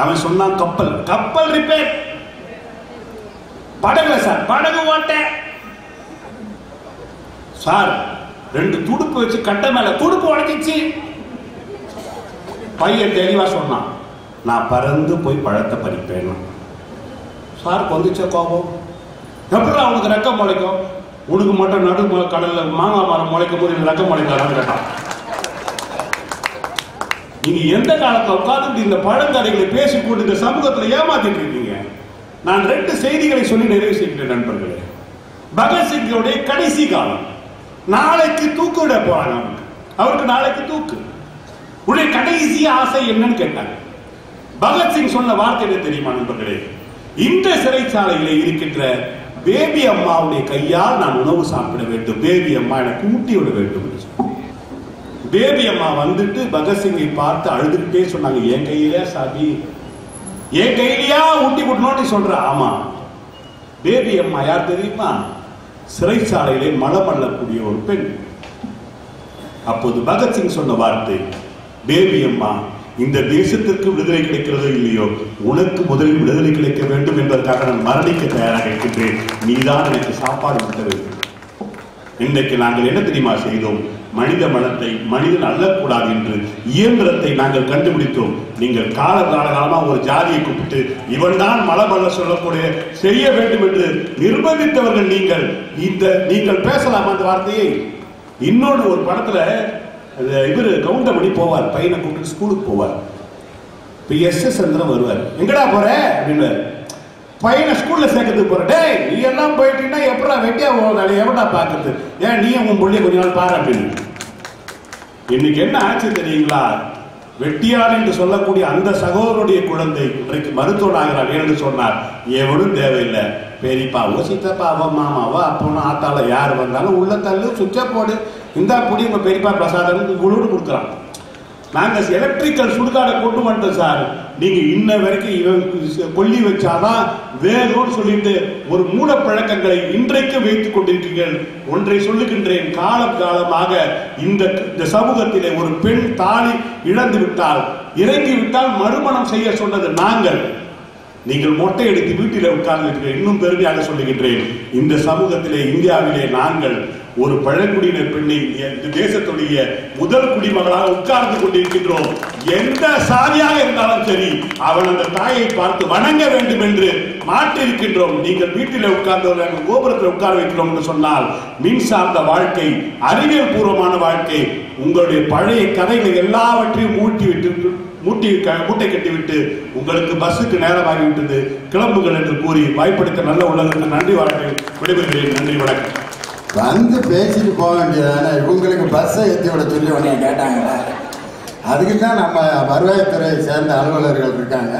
அவன் சொன்னான், கப்பல் ரிப்பேர். படகுல சார், படகு ஓட்ட சார் 2 துடுப்பு வச்சு கட்ட மேல துடுப்பு உடைச்சிச்சு. பையன் தெளிவா சொன்னான், நான் பறந்து போய் பழத்தை பறிப்பேன். சார் வந்துச்ச கோபம். எப்படி அவனுக்கு ரெக்கம் முளைக்கும்? உனக்கு மட்டும் நடு கடல்ல மாங்காய் மரம் முளைக்கும் போது ரெக்கம் முளைக்காதான்னு கேட்டான். நீங்க எந்த காலத்துல உட்கார்ந்து இந்த பழங்கதைகளை பேசிக்கொண்டு இந்த சமூகத்தில் ஏமாத்திட்டு இருக்கீங்க? நான் 2 செய்திகளை சொல்லி நிறைவு செய்கிறேன் நண்பர்களே. பகத்சிங்கோடைய கடைசி காலம். நாளைக்கு தூக்கு விட போறாங்க. அவருக்கு நாளைக்கு தூக்கு. உடைய கடைசி ஆசை என்னன்னு கேட்டாங்க. பகத்சிங் சொன்ன வார்த்தை என்ன தெரியுமா நண்பர்களே? இந்த சிறைச்சாலையில இருக்கின்ற பேபி அம்மாவுடைய கையால் நான் உணவு சாப்பிட வேண்டும், பேபி அம்மா எனக்கு ஊட்டி விட வேண்டும். பேபி அம்மா வந்துட்டு பகத்சிங்கை பார்த்து அழுதுகிட்டே சொன்னாங்க, என் கையிலே சாமி, என் கையிலையா ஊட்டி விடணும்னு சொல்ற. ஆமா, பேபி அம்மா யார் தெரியுமா? சிறைச்சாலையிலே மலம் அள்ளக்கூடிய ஒரு பெண். அப்போது பகத்சிங் சொன்ன வார்த்தை, பேபி அம்மா, இந்த தேசத்திற்கு விடுதலை கிடைக்கிறதோ இல்லையோ, உனக்கு முதலில் விடுதலை கிடைக்க வேண்டும் என்பதற்காக நான் மரணிக்க தயாராக இருக்கின்றேன். நீதான் எனக்கு சாப்பாடு விட்ட வேண்டும். இன்றைக்கு நாங்கள் என்ன தெரியுமா செய்தோம்? மனித மனத்தை மனிதன் அள்ளக்கூடாது என்று இயந்திரத்தை நாங்கள் கண்டுபிடித்தோம். நீங்கள் காலகாலமா ஒரு ஜாதியை கூப்பிட்டு இவன் தான் மலமல்ல சொல்லக்கூடிய செய்ய வேண்டும் என்று நிர்பந்தித்தவர்கள் நீங்கள். நீங்கள் பேசலாம் அந்த வார்த்தையை. இன்னொரு ஒரு படத்துல இவர் கவுண்டமணி போவார், பையனை கூப்பிட்டு ஸ்கூலுக்கு போவார். இப்போ எஸ்.எஸ். சந்திரன் வருவார். எங்கடா போற அப்படின்னு. பையனை ஸ்கூல்ல சேர்க்கறதுக்கு போற. டேய், நீ எல்லாம் போயிட்டீங்கன்னா எப்படா வெட்டியா போவதாலே எவடா பாக்குறது? ஏன் நீ உன் பிள்ளைய கொஞ்ச நாள் பாரு அப்படின்னு. இன்னைக்கு என்ன ஆச்சு தெரியுங்களா? வெட்டியார் என்று சொல்லக்கூடிய அந்த சகோதரனுடைய குழந்தை இன்றைக்கு மருத்துவர் ஆகிறார் என்று சொன்னார். எவனும் தேவையில்லை. பெரியப்பாவோ சித்தப்பாவோ மாமாவோ அப்போனோ ஆத்தால யார் வந்தாலும் உள்ள தள்ளு, சுவிட்ச போடு, இந்தா புடி உங்க பெரியப்பா பிரசாதம் குழுன்னு கொடுக்குறான். நாங்கள் எலக்ட்ரிக்கல் சுடுகாடை கொண்டு வந்துட்டோம் சார். நீங்க இன்ன வரைக்கும் இவன் கொல்லி வச்சாதான் வேணும்னு சொல்லிட்டு ஒரு மூடப்பழக்கங்களை இன்றைக்கு வைத்துக் கொண்டிருக்கிறீர்கள். ஒன்றை சொல்லுகின்றேன், காலம் காலமாக இந்த சமூகத்திலே ஒரு பெண் தாலி இழந்து விட்டால், இறங்கி விட்டால் மறுமணம் செய்ய சொன்னது நாங்கள். நீங்கள் மொட்டை எடுத்து வீட்டில் உட்கார்ந்து இன்னும் பெருமையாக சொல்லுகின்றேன், இந்த சமூகத்திலே இந்தியாவிலே நாங்கள் ஒரு பழங்குடியினர் பெண்ணை இந்த தேசத்துடைய முதல் குடிமகளாக உட்கார்ந்து கொண்டிருக்கின்றோம். எந்த சாதியாக இருந்தாலும் சரி, அவன் அந்த தாயை பார்த்து வணங்க வேண்டும் என்று மாற்றிருக்கின்றோம். நீங்கள் வீட்டில் உட்கார்ந்து கோபுரத்தில் உட்கார வைக்கிறோம் என்று சொன்னால் மின் சார்ந்த வாழ்க்கை, அறிவியல் பூர்வமான வாழ்க்கை, உங்களுடைய பழைய கதைகள் எல்லாவற்றையும் மூட்டை கட்டிவிட்டு உங்களுக்கு பஸ்ஸுக்கு நேரமாகிவிட்டது, கிளம்புகள் என்று கூறி வாய்ப்படுத்த நல்ல உள்ளதற்கு நன்றி வாழ்க்கை விடைபெறுகிறேன். நன்றி, வணக்கம். வந்து பேசிட்டு போக வேண்டியதானே. இவங்களுக்கு பஸ்ஸை ஏற்றி விட சொல்லி உடனே கேட்டாங்களே. அதுக்கு தான் நம்ம வருவாய்த்துறையை சேர்ந்த அலுவலர்கள் இருக்காங்க,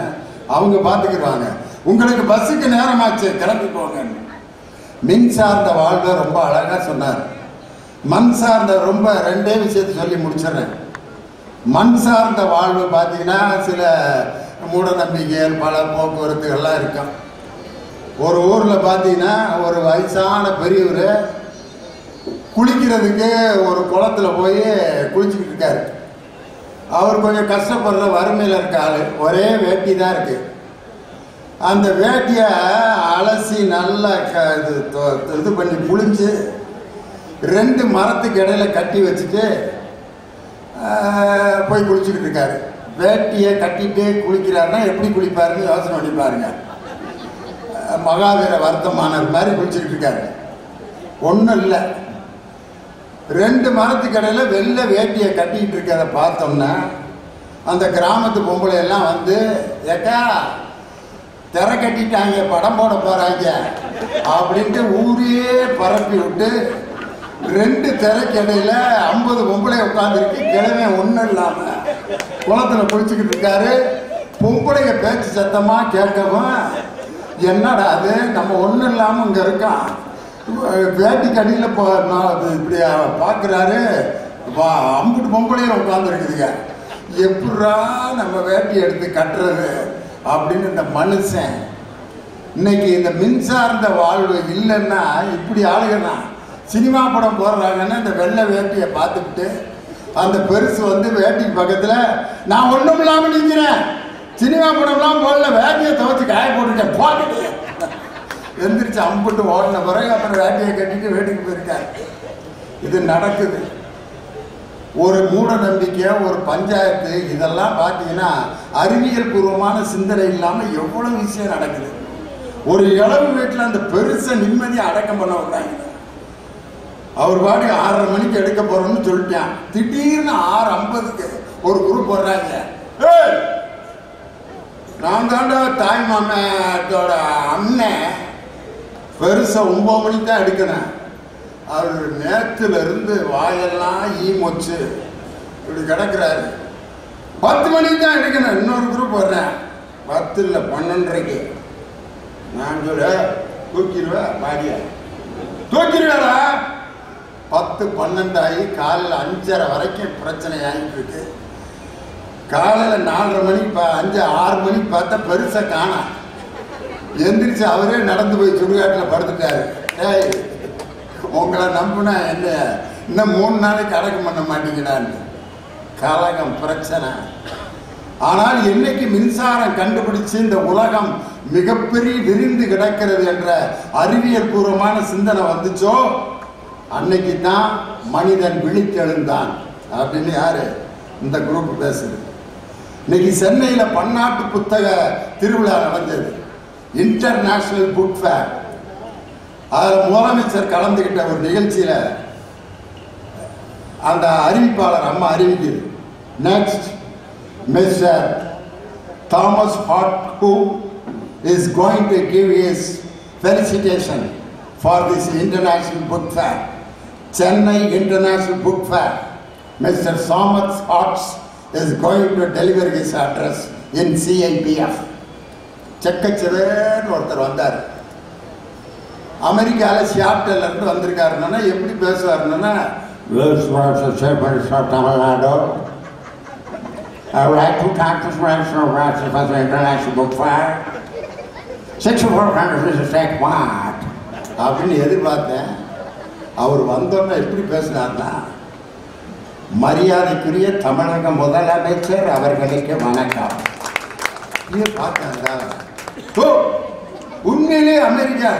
அவங்க பார்த்துக்கிடுவாங்க. உங்களுக்கு பஸ்ஸுக்கு நேரமாச்சு, கிளம்பி போங்க. மின் சார்ந்த வாழ்வை ரொம்ப அழகாக சொன்னார். மண் சார்ந்த ரொம்ப ரெண்டே விஷயத்தை சொல்லி முடிச்சிடுறேன். மண் சார்ந்த வாழ்வு பார்த்தீங்கன்னா சில மூட நம்பிக்கைகள், பல போக்குவரத்துகள்லாம் இருக்கும். ஒரு ஊரில் பார்த்தீங்கன்னா ஒரு வயசான பெரியவர் குளிக்கிறதுக்கு ஒரு குளத்துல போய் குளிச்சுக்கிட்டு இருக்காரு. அவர் கொஞ்சம் கஷ்டப்படுற வறுமையில் இருக்க ஆள், ஒரே வேட்டி தான் இருக்கு. அந்த வேட்டியை அலசி நல்லா இது பண்ணி புளிஞ்சு 2 மரத்துக்கு இடையில கட்டி வச்சுட்டு போய் குளிச்சுக்கிட்டு இருக்காரு. வேட்டியை கட்டிட்டு குளிக்கிறாருன்னா எப்படி குளிப்பாருன்னு யோசனை பண்ணி பாருங்க. மகாவீர வர்த்தமானர் மாதிரி குளிச்சுக்கிட்டு இருக்காரு. ஒன்றும் இல்லை, 2 மரத்துக்கு இடையில வெள்ளை வேட்டியை கட்டிக்கிட்டு இருக்கிறத பார்த்தோம்னா அந்த கிராமத்து பொம்பளை எல்லாம் வந்து, ஏக்கா திரை கட்டிட்டாங்க, படம் போட போறாங்க அப்படின்ட்டு ஊரையே பரப்பி விட்டு 2 திரைக்கு இடையில 50 பொம்பளை உட்காந்துருக்கு. கிழமை ஒன்றும் இல்லாம குளத்துல குளிச்சுக்கிட்டு இருக்காரு. பொம்பளைங்க பேச்சு சத்தமா கேட்கவும், என்னடா அது நம்ம ஒன்றும் இல்லாமல் இங்கே இருக்கான், வேட்டி கடியில் இப்படி பார்க்குறாரு, 50 பொம்பளையும் உட்காந்துருக்குதுங்க, எப்படா நம்ம வேட்டி எடுத்து கட்டுறது அப்படின்னு இந்த மனுஷன். இன்னைக்கு இந்த மின்சார்ந்த வாழ்வு இல்லைன்னா இப்படி ஆளுகனா சினிமா படம் போடுறாங்கன்னா இந்த வெள்ளை வேட்டியை பார்த்துக்கிட்டு அந்த பெருசு வந்து வேட்டிக்கு பக்கத்தில் நான் ஒன்றும் இல்லாமல் நிற்கிறேன், சினிமா படம்லாம் போடல, வேட்டியை துவைச்சு காய போட்டுருக்கேன் போட்டுட்டு எந்திரிச்சு அம்பிட்டு ஓடின பிறகு அப்புறம் வேட்டியை கட்டிட்டு வீட்டுக்கு போயிருக்காரு. இது நடக்குது. ஒரு மூட நம்பிக்கை, ஒரு பஞ்சாயத்து, இதெல்லாம் பார்த்தீங்கன்னா அறிவியல் பூர்வமான சிந்தனை இல்லாமல் எவ்வளோ விஷயம் நடக்குது. ஒரு இளவு வீட்டில் அந்த பெருசை நிம்மதியை அடக்கம் பண்ண விடுறாங்க. அவர் பாடி 6:30 மணிக்கு எடுக்க போறோம்னு சொல்லிட்டான். திடீர்னு 6:50க்கு ஒரு குரூப் போடுறாங்க, நான் தாண்டா தாய் மாமத்தோட அண்ணன், பெருசாக 9 மணிக்கு தான் எடுக்கணும். அவர் நேரத்துல இருந்து வாயெல்லாம் மொச்சு இப்படி கிடக்கிறாரு. 10 மணிக்கு தான் எடுக்கணும். இன்னொரு குரூப் வர்றேன் 10 இல்லை 12:30. நான் சொல்ல தூக்கிடுவேன் பாடியா தூக்கிடுவாரா. 10, 12 ஆகி காலையில் 5:30 வரைக்கும் பிரச்சனை ஆகிட்டு இருக்கு. காலையில் 4:30 மணிக்கு 5, 6 மணிக்கு பார்த்தா பெருசாக காணாம். எந்திரிச்சு அவரே நடந்து போய் சுடுகாட்டில் படுத்துட்டாரு. ஏய், உங்களை நம்புனா என்ன இன்னும் 3 நாளைக்கு அடக்கம் பண்ண மாட்டீங்கடான்னு. கலகம் பிரச்சனை. ஆனால் என்னைக்கு மின்சாரம் கண்டுபிடிச்சு இந்த உலகம் மிகப்பெரிய விரிந்து கிடக்கிறது என்ற அறிவியல் பூர்வமான சிந்தனை வந்துச்சோ அன்னைக்கு தான் மனிதன் விழித்தெழுந்தான் அப்படின்னு யாரு இந்த குரூப் பேசுது. இன்னைக்கு சென்னையில் பன்னாட்டு புத்தக திருவிழா நடந்தது, இன்டர்நேஷனல் புக் ஃபேர். அதில் முதலமைச்சர் கலந்துகிட்ட ஒரு நிகழ்ச்சியில் அந்த அறிவிப்பாளர் அம்மா அறிவிக்குது, next mister Thomas Hart who is going to give his felicitation for this international book fair, Chennai International Book Fair. Mr. Thomas Hotz is going to deliver his address in CIPF. செக்கச்சவேன்னு ஒருத்தர் வந்தார். அமெரிக்காவில் Seattle இருந்து வந்திருக்காருன்னா எப்படி பேசுவாருன்னா, Tamil Nadu I would like to talk to the International Book Fair. 6400 what? அப்படின்னு எதிர்பார்த்தேன். அவர் வந்தோன்னா எப்படி பேசினார்னா, மரியாதைக்குரிய தமிழக முதலமைச்சர் அவர்களுக்கு வணக்கம். இது பார்த்தேன். உண்மையிலே அமெரிக்கா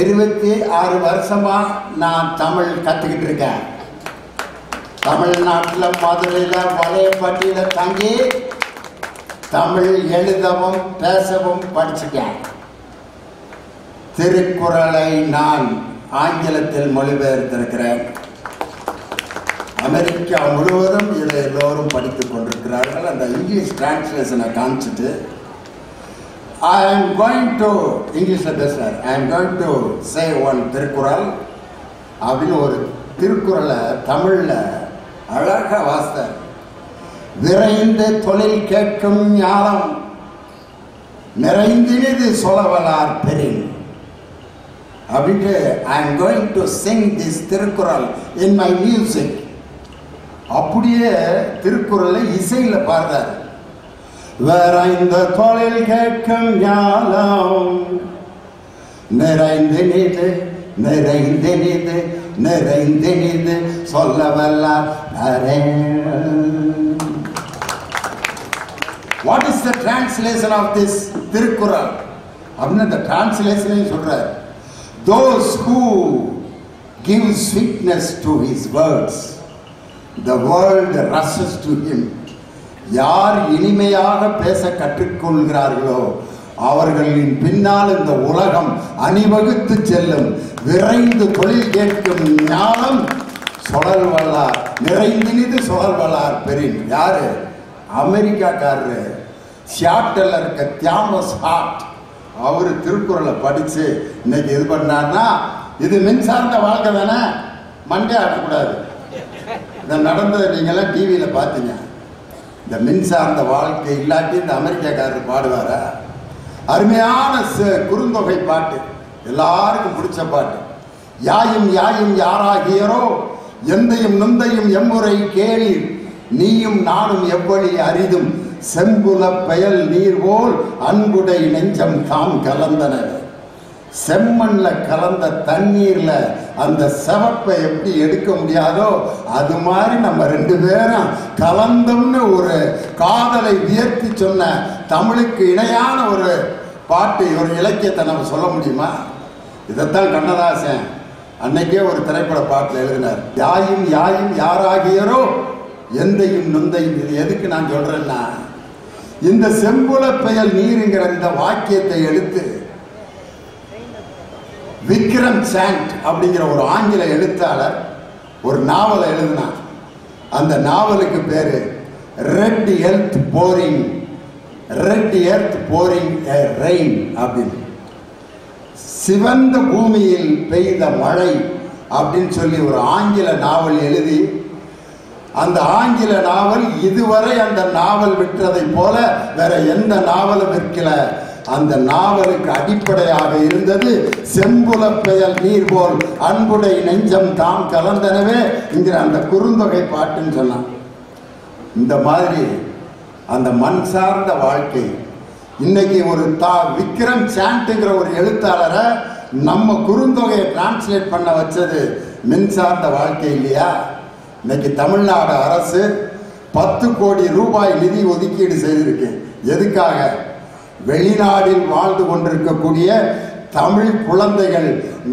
26 வருஷமா நான் தமிழ் கற்றுக்கிட்டு இருக்கேன். தமிழ்நாட்டில் மதுரையில் வளையப்பட்டியில் தங்கி தமிழ் எழுதவும் பேசவும் படிச்சுட்டேன். திருக்குறளை நான் ஆங்கிலத்தில் மொழிபெயர்த்திருக்கிறேன். அமெரிக்கா முழுவதும் இதை எல்லோரும் படித்துக் கொண்டிருக்கிறார்கள். அந்த இங்கிலீஷ் டிரான்ஸ்லேஷனை காமிச்சிட்டு I am going to இங்கிலீஷில் பேசுகிறார். I am going to say one Thirukkural அப்படின்னு ஒரு திருக்குறளை தமிழில் அழகாக வாசித்தார். விரைந்து தொழில் கேட்கும் ஞானம் நிறைந்தினது சொலவலார் பெரின் அப்படின்ட்டு I am going to sing this Thirukkural in my music. அப்படியே திருக்குறளை இசையில் பாடுறார். விரைந்த தொழில் கேட்கும் ஞானம் நிறைந்தினது நிறைந்தினது நிறைந்தினது சொல்லவல்லார் What is the translation of this Thirukkural அப்படின்னு அந்த டிரான்ஸ்லேஷனையும் சொல்றார். Those who give sweetness to his words, the world rushes to him. யார் இனிமையாக பேச கற்றுக்கொள்கிறார்களோ அவர்களின் பின்னால் இந்த உலகம் அணிவகுத்து செல்லும். விரைந்து தொழில் கேட்கும் ஞானம் சொலல் வல்லார் நிறைந்தினிது சொலல் வல்லார் பெரின். யாரு? அமெரிக்காக்காரரு சியாட்டில் இருக்க தாமஸ் ஹாட். அவரு திருக்குறளை படிச்சு இன்னைக்கு இது பண்ணார்னா இது மின்சார்ந்த வாழ்க்கை தானே, மண்டே ஆடக்கூடாது. இதை நடந்ததை நீங்களாம் டிவியில் பார்த்தீங்க. இந்த மின்சார்ந்த வாழ்க்கை இல்லாட்டி இந்த அமெரிக்காக்காரர் பாடுவாரா? அருமையான குறுந்தொகை பாட்டு, எல்லாருக்கும் பிடிச்ச பாட்டு. யாயும் யாயும் யாராகியரோ எந்தையும் நுந்தையும் எம்முறை கேளீர், நீயும் நானும் எவ்வளி அரிதும் செம்புல பெயல் நீர் போல் அன்புடை நெஞ்சம் தாம் கலந்தன. செம்மண்ல கலந்த தண்ணீர்ல அந்த செவப்பை எப்படி எடுக்க முடியாதோ அது மாதிரி நம்ம 2 பேரும் கலந்தோம்னு ஒரு காதலை உயர்த்தி சொன்ன தமிழுக்கு இணையான ஒரு பாட்டு, ஒரு இலக்கியத்தை நம்ம சொல்ல முடியுமா? இதைத்தான் கண்ணதாசன் அன்னைக்கே ஒரு திரைப்பட பாட்டில் எழுதினார். யாயும் யாயும் யாராகியரோ எந்தையும் நொந்தையும். இது எதுக்கு நான் சொல்றேன்னா, இந்த செம்புல பெயல் நீருங்கிற இந்த வாக்கியத்தை எடுத்து விக்ரம் சாண்ட் அப்படிங்கிற ஒரு ஆங்கில எழுத்தாளர் ஒரு நாவலை எழுதினார். அந்த நாவலுக்கு பேரு ரெட் எர்த் போரிங் ரெயின் அப்படின்னு. சிவந்த பூமியில் பெய்த மழை அப்படின்னு சொல்லி ஒரு ஆங்கில நாவல் எழுதி, அந்த ஆங்கில நாவல் இதுவரை அந்த நாவல் விற்றதை போல வேற எந்த நாவலும் விற்கல. அந்த நாவலுக்கு அடிப்படையாக இருந்தது செம்புல பெயல் நீர் போல் அன்புடை நெஞ்சம் தாம் கலந்தனவே என்கிற அந்த குறுந்தொகை பாட்டுன்னு சொன்னான். இந்த மாதிரி அந்த மண் சார்ந்த வாழ்க்கை இன்னைக்கு ஒரு விக்ரம் சாண்ட்ங்கிற ஒரு எழுத்தாளரை நம்ம குறுந்தொகையை டிரான்ஸ்லேட் பண்ண வச்சது மின் சார்ந்த வாழ்க்கை இல்லையா? இன்னைக்கு தமிழ்நாடு அரசு 10 கோடி ரூபாய் நிதி ஒதுக்கீடு செய்திருக்கு. எதுக்காக? வெளிநாட்டில் வாழ்ந்து கொண்டிருக்கக்கூடிய தமிழ் குழந்தைகள்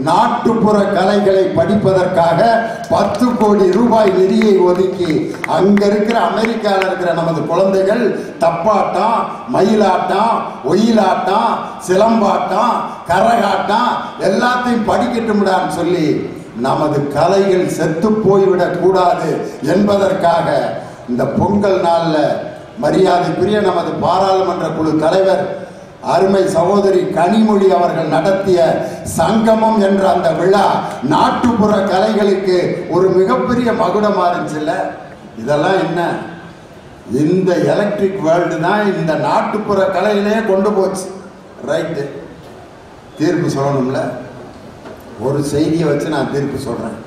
நாட்டுப்புற கலைகளை படிப்பதற்காக 10 கோடி ரூபாய் நிதியை ஒதுக்கி அங்க இருக்கிற அமெரிக்காவில் இருக்கிற நமது குழந்தைகள் தப்பாட்டம், மயிலாட்டம், ஒயிலாட்டம், சிலம்பாட்டம், கரகாட்டம் எல்லாத்தையும் படிக்கட்டும்டான்னு சொல்லி நமது கலைகள் செத்து போய்விடக் கூடாது என்பதற்காக இந்த பொங்கல் நாளில் மரியாதைக்குரிய நமது பாராளுமன்ற குழு தலைவர் அருமை சகோதரி கனிமொழி அவர்கள் நடத்திய சங்கமம் என்ற அந்த விழா நாட்டுப்புற கலைகளுக்கு ஒரு மிகப்பெரிய மகுடமா இருந்துச்சுல்ல. இதெல்லாம் என்ன? இந்த எலக்ட்ரிக் வேர்ல்டு தான் இந்த நாட்டுப்புற கலையிலே கொண்டு போச்சு. ரைட்டு, தீர்ப்பு சொல்லணும்ல. ஒரு செய்தியை வச்சு நான் தீர்ப்பு சொல்றேன்.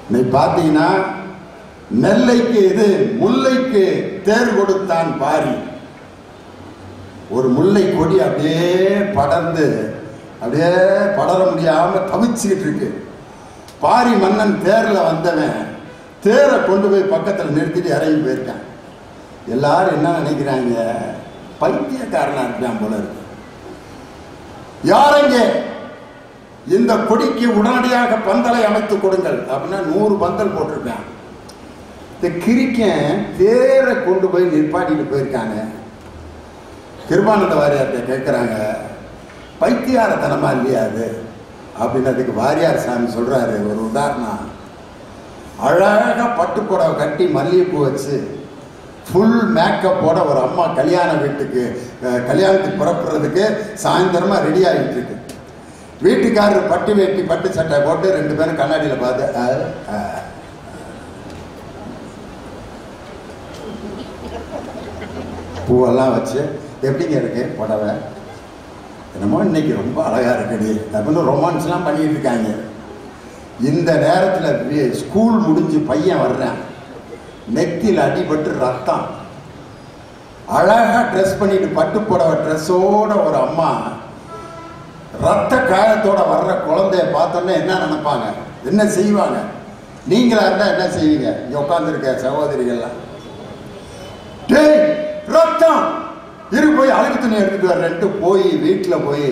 இன்னைக்கு பார்த்தீங்கன்னா நெல்லைக்கு இது முல்லைக்கு தேர் கொடுத்தான் பாரி. ஒரு முல்லை கொடி அப்படியே படர்ந்து அப்படியே படர முடியாம தவிச்சுக்கிட்டு இருக்கு. பாரி மன்னன் தேர்ல வந்தவன் தேரை கொண்டு போய் பக்கத்தில் நிறுத்திட்டு இறங்கி போயிருக்கான். எல்லாரும் என்ன நினைக்கிறாங்க? பைத்தியக்காரனா இருக்கான் போல இருக்கு. யாரங்க இந்த கொடிக்கு உடனடியாக பந்தலை அமைத்து கொடுங்கள் அப்படின்னா 100 பந்தல் போட்டிருக்கான். இந்த கிரிக்கன் தேரை கொண்டு போய் நிற்பாட்டிட்டு போயிருக்காங்க. கிருபானந்த வாரியார்கிட்ட கேட்குறாங்க, பைத்தியாரத்தனமா இல்லையா அது அப்படின்றதுக்கு வாரியார் சாமி சொல்றாரு ஒரு உதாரணம். அழகாக பட்டுப்புடவை கட்டி மல்லிகைப்பூ வச்சு ஃபுல் மேக்கப்போட ஒரு அம்மா கல்யாணத்துக்கு புறப்படுறதுக்கு சாயந்தரமா ரெடி ஆகிட்டு இருக்கு. வீட்டுக்காரர் பட்டு வேட்டி பட்டு சட்டை போட்டு 2 பேரும் கண்ணாடியில் பார்த்து பூவெல்லாம் வச்சு எப்படிங்க இருக்கு புடவை, என்னமோ இன்னைக்கு ரொம்ப அழகா இருக்குடி அப்படின்னு ரொமான்ஸ்லாம் பண்ணிட்டு இருக்காங்க. இந்த நேரத்தில் ஸ்கூல் முடிஞ்சு பையன் வர்றேன், நெத்தியில் அடிபட்டு ரத்தம், அழகா ட்ரெஸ் பண்ணிட்டு பட்டு புடவை ட்ரெஸ்ஸோட ஒரு அம்மா ரத்த காயத்தோட வர்ற குழந்தைய பார்த்தோன்னே என்ன நினைப்பாங்க? என்ன செய்வாங்க? நீங்களா இருந்தா என்ன செய்வீங்க? இங்க உட்காந்துருக்க சகோதரிகள்லாம் டேய் ரத்தம் இரு போய் அழுக்கு துணி எடுத்துட்டு வர்றேன்ட்டு போய் வீட்டில் போய்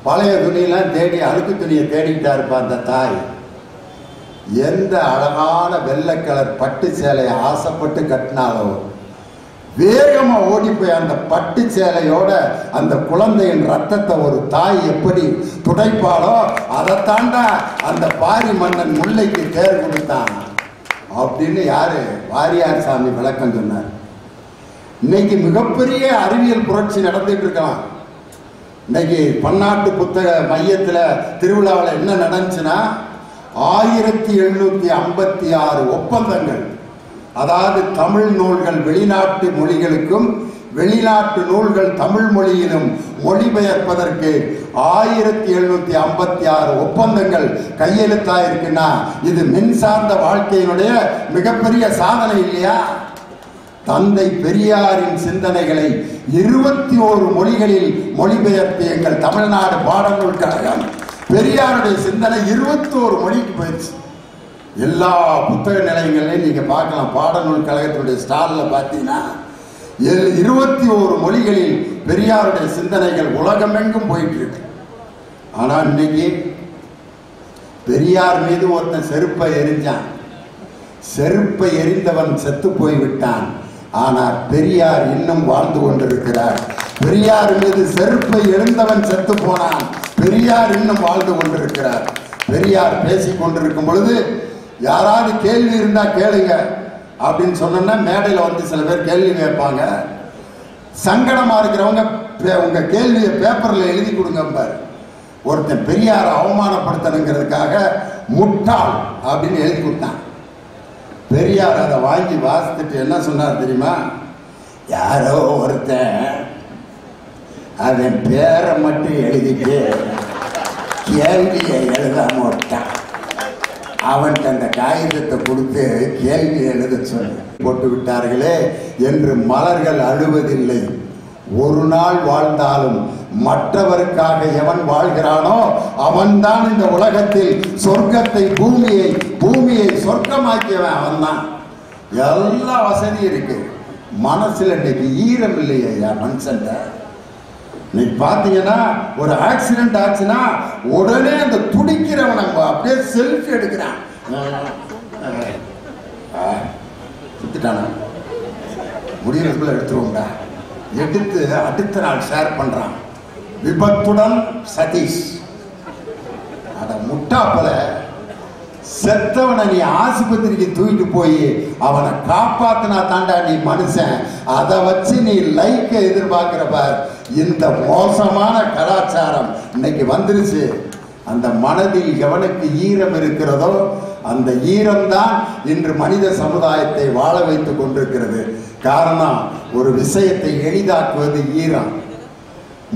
பழைய துணியெல்லாம் தேடி அழுக்கு துணியை தேடிக்கிட்டா இருப்பா அந்த தாய். எந்த அழகான வெள்ளை கலர் பட்டு சேலையை ஆசைப்பட்டு கட்டினாலோ வேகமா ஓடி போய் அந்த பட்டு சேலையோட அந்த குழந்தையின் ரத்தத்தை ஒரு தாய் எப்படி துடைப்பாளோ அதைத்தாண்டா அந்த பாரி மன்னன் முல்லைக்கு தேர் கொடுத்தான் அப்படின்னு யாரு? வாரியார் சாமி விளக்கம் சொன்னார். இன்னைக்கு மிகப்பெரிய அறிவியல் புரட்சி நடந்துட்டு இருக்கலாம். இன்னைக்கு பன்னாட்டு புத்தக மையத்தில் திருவிழாவில் என்ன நடந்துச்சுன்னா 1756 ஒப்பந்தங்கள், அதாவது தமிழ் நூல்கள் வெளிநாட்டு மொழிகளுக்கும் வெளிநாட்டு நூல்கள் தமிழ் மொழியிலும் மொழிபெயர்ப்பதற்கு 1756 ஒப்பந்தங்கள் கையெழுத்தாயிருக்குன்னா இது மின்சார்ந்த வாழ்க்கையினுடைய மிகப்பெரிய சாதனை இல்லையா? தந்தை பெரியாரின் சிந்தனைகளை 21 மொழிகளில் மொழிபெயர்த்து எங்கள் தமிழ்நாடு பாடநூல் கழகம் பெரியாருடைய சிந்தனை 21 மொழிக்கு போயிடுச்சு. எல்லா புத்தக நிலையங்களையும் நீங்க பார்க்கலாம். பாடநூல் கழகத்தினுடைய ஸ்டாலில் பார்த்தீங்கன்னா 21 மொழிகளில் பெரியாருடைய சிந்தனைகள் உலகமெங்கும் போயிட்டு இருக்கு. ஆனா இன்னைக்கு பெரியார் மீது ஒருத்தன் செருப்பை எரிஞ்சான். செருப்பை எரிந்தவன் செத்து போய்விட்டான். ஆனால் பெரியார் இன்னும் வாழ்ந்து கொண்டிருக்கிறார். பெரியார் மீது செருப்பை எழுந்தவன் செத்து போனான். பெரியார் இன்னும் வாழ்ந்து கொண்டிருக்கிறார். பெரியார் பேசிக் கொண்டிருக்கும் பொழுது யாராவது கேள்வி இருந்தா கேளுங்க அப்படின்னு சொன்னா மேடையில் வந்து சில பேர் கேள்வி கேட்பாங்க. சங்கடமா இருக்கிறவங்க உங்க கேள்வியை பேப்பர்ல எழுதி கொடுங்க பாரு. ஒருத்தன் பெரியாரை அவமானப்படுத்தணுங்கிறதுக்காக முட்டாள் அப்படின்னு எழுதி கொடுத்தான். பெரியார் அதை வாங்கி வாசித்துட்டு என்ன சொன்னார் தெரியுமா? யாரோ ஒருத்தன் அவன் பேரை மட்டும் எழுதிட்டு கேள்வியை எழுதாம விட்டான். அவன்கிட்ட அந்த காகிதத்தை கொடுத்து கேள்வி எழுத சொல்லி போட்டு விட்டார்களே என்று மலர்கள் அழுவதில்லை. ஒரு நாள் வாழ்ந்தாலும் மற்றவருக்காக எவன் வாழ்கிறானோ அவன்தான் இந்த உலகத்தில் சொர்க்கத்தை பூமியை சொர்க்கமாக்கியவன் அவன்தான். எல்லா வசதியும் இருக்கு, மனசுல இன்னைக்கு ஈரம் இல்லையா மனுஷன். இன்னைக்கு பார்த்தீங்கன்னா ஒரு ஆக்சிடென்ட் ஆச்சுன்னா உடனே அந்த துடிக்கிறவன் அப்படியே செல்ஃபி எடுக்கிறான். சுத்திட்டானா முடியறதுக்குள்ள எடுத்துருவோம்டா, எடுத்து அடுத்த நாள் ஷேர் பண்றான். விபத்துடன் சதீஷ். அட முட்டாப்பல, செத்தவனை நீ ஆஸ்பத்திரிக்கு தூக்கிட்டு போய் அவனை காப்பாத்தினா தாண்டா நீ மனுஷன். அதை வச்சு நீ லைக்க எதிர்பார்க்கிற பார். இந்த மோசமான கலாச்சாரம் இன்னைக்கு வந்துருச்சு. அந்த மனதில் எவனுக்கு ஈரம் இருக்கிறதோ அந்த ஈரம்தான் இன்று மனித சமுதாயத்தை வாழ வைத்துக் கொண்டிருக்கிறது. காரணம், ஒரு விஷயத்தை எளிதாக்குவது ஈரம்.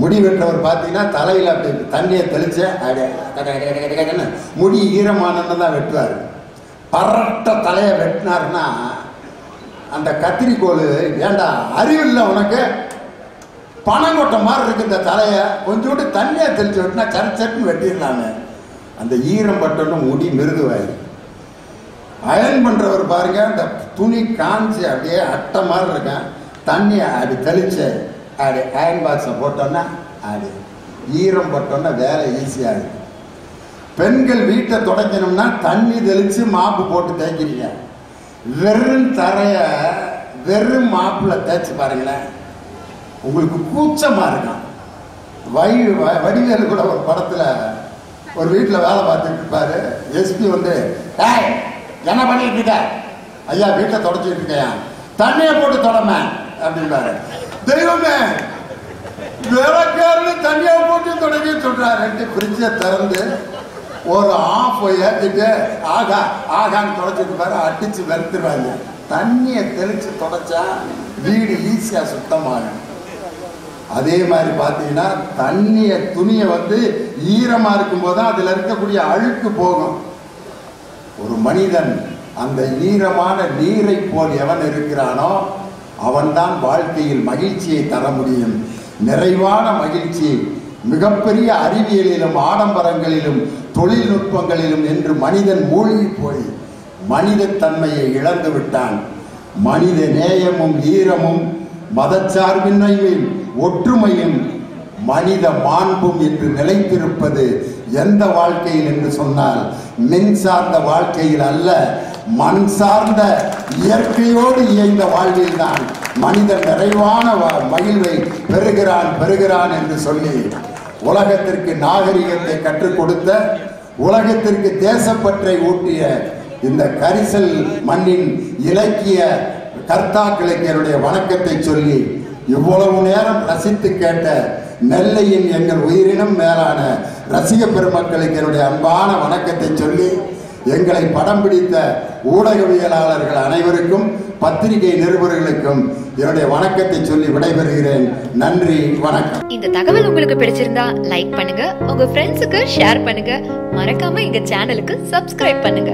முடிவெற்றவர் பார்த்தீங்கன்னா தலையில் அப்படி தண்ணியை தெளிச்ச முடி ஈரமானன்னு தான் வெட்டுவார். பரட்ட தலையை வெட்டினார்னா அந்த கத்திரிக்கோள், ஏண்டா அறிவில்லை உனக்கு, பணங்கொட்டை மாதிரி இருக்கு இந்த தலையை, கொஞ்சோண்டு தண்ணியை தெளிச்சு வெட்டினா சட்டுன்னு வெட்டிடலாங்க. அந்த ஈரம் பட்டோன்னு முடி மிருதுவாயிரு. அயன் பண்ணுறவர் பாருங்க, அந்த துணி காஞ்சி அப்படியே அட்டை மாதிரி இருக்கேன், தண்ணியை அப்படி தெளிச்சு அப்படி அயன் பாக்ஸை போட்டோன்னா அப்படி ஈரம் பட்டோன்னா வேலை ஈஸியாகுது. பெண்கள் வீட்டை துடைக்கணும்னா தண்ணி தெளித்து மாப்பு போட்டு தேய்க்கிறீங்க. வெறும் தரைய வெறும் மாப்பில் தேய்ச்சி பாருங்களேன், உங்களுக்கு கூச்சமாக இருக்கும். வடிவேலு கூட ஒரு படத்தில் ஒரு வீட்டில் வேலை பார்த்துட்டு இருப்பாரு. எஸ்பி வந்து என்ன பண்ணிட்டு இருக்க? ஐயா வீட்டை தொடச்சிட்டு இருக்கேன், தண்ணியை போட்டு தொடமை அப்படின்பாரு. தெய்வமே, வேலைக்காரனு தண்ணியை போட்டு தொடங்கி சொல்றாரு. ஃப்ரிட்ஜை திறந்து ஒரு ஆஃப் ஏற்றிட்டு ஆகான்னு தொடச்சிட்டு பாரு, அடிச்சு வெறுத்துருவாங்க. தண்ணியை தெளிச்சு தொடச்சா வீடு ஈஸியாக சுத்தமாகும். அதே மாதிரி பார்த்தீங்கன்னா தண்ணியை துணியை வந்து ஈரமாக இருக்கும்போது தான் அதில் இருக்கக்கூடிய அழுக்கு போகும். ஒரு மனிதன் அந்த ஈரமான நீரை போல் எவன் இருக்கிறானோ அவன்தான் வாழ்க்கையில் மகிழ்ச்சியை தர முடியும். நிறைவான மகிழ்ச்சி மிகப்பெரிய அறிவியலிலும் ஆடம்பரங்களிலும் தொழில்நுட்பங்களிலும் என்று மனிதன் மூழ்கி போய் மனித தன்மையை இழந்து விட்டான். மனித நேயமும் ஈரமும் மதச்சார்பின்மையும் ஒற்றுமையும் மனித மாண்பும் என்று நிலைத்திருப்பது எந்த வாழ்க்கையில் என்று சொன்னால் மின் சார்ந்த வாழ்க்கையில் அல்ல, மண் சார்ந்த இயற்கையோடு இயைந்த வாழ்வில் தான் மனிதன் நிறைவான மகிழ்வை பெறுகிறான் என்று சொல்லி உலகத்திற்கு நாகரிகத்தை கற்றுக் கொடுத்த, உலகத்திற்கு தேசப்பற்றை ஊட்டிய இந்த கரிசல் மண்ணின் இலக்கிய கர்த்தாக்களுக்கு என்னுடைய வணக்கத்தை சொல்லி, இவ்வளவு நேரம் ரசித்து கேட்ட நெல்லையின் எங்கள் உயிரினும் மேலான ரசிக பெருமக்களுக்கு என்னுடைய அன்பான வணக்கத்தை சொல்லி, எங்களை படம் பிடித்த ஊடகவியலாளர்கள் அனைவருக்கும் பத்திரிகை நிருபர்களுக்கும் என்னுடைய வணக்கத்தை சொல்லி விடைபெறுகிறேன். நன்றி, வணக்கம். இந்த தகவல் உங்களுக்கு பிடிச்சிருந்தா லைக் பண்ணுங்க, உங்க ஃப்ரெண்ட்ஸுக்கு ஷேர் பண்ணுங்க, மறக்காம எங்க சேனலுக்கு சப்ஸ்கிரைப் பண்ணுங்க.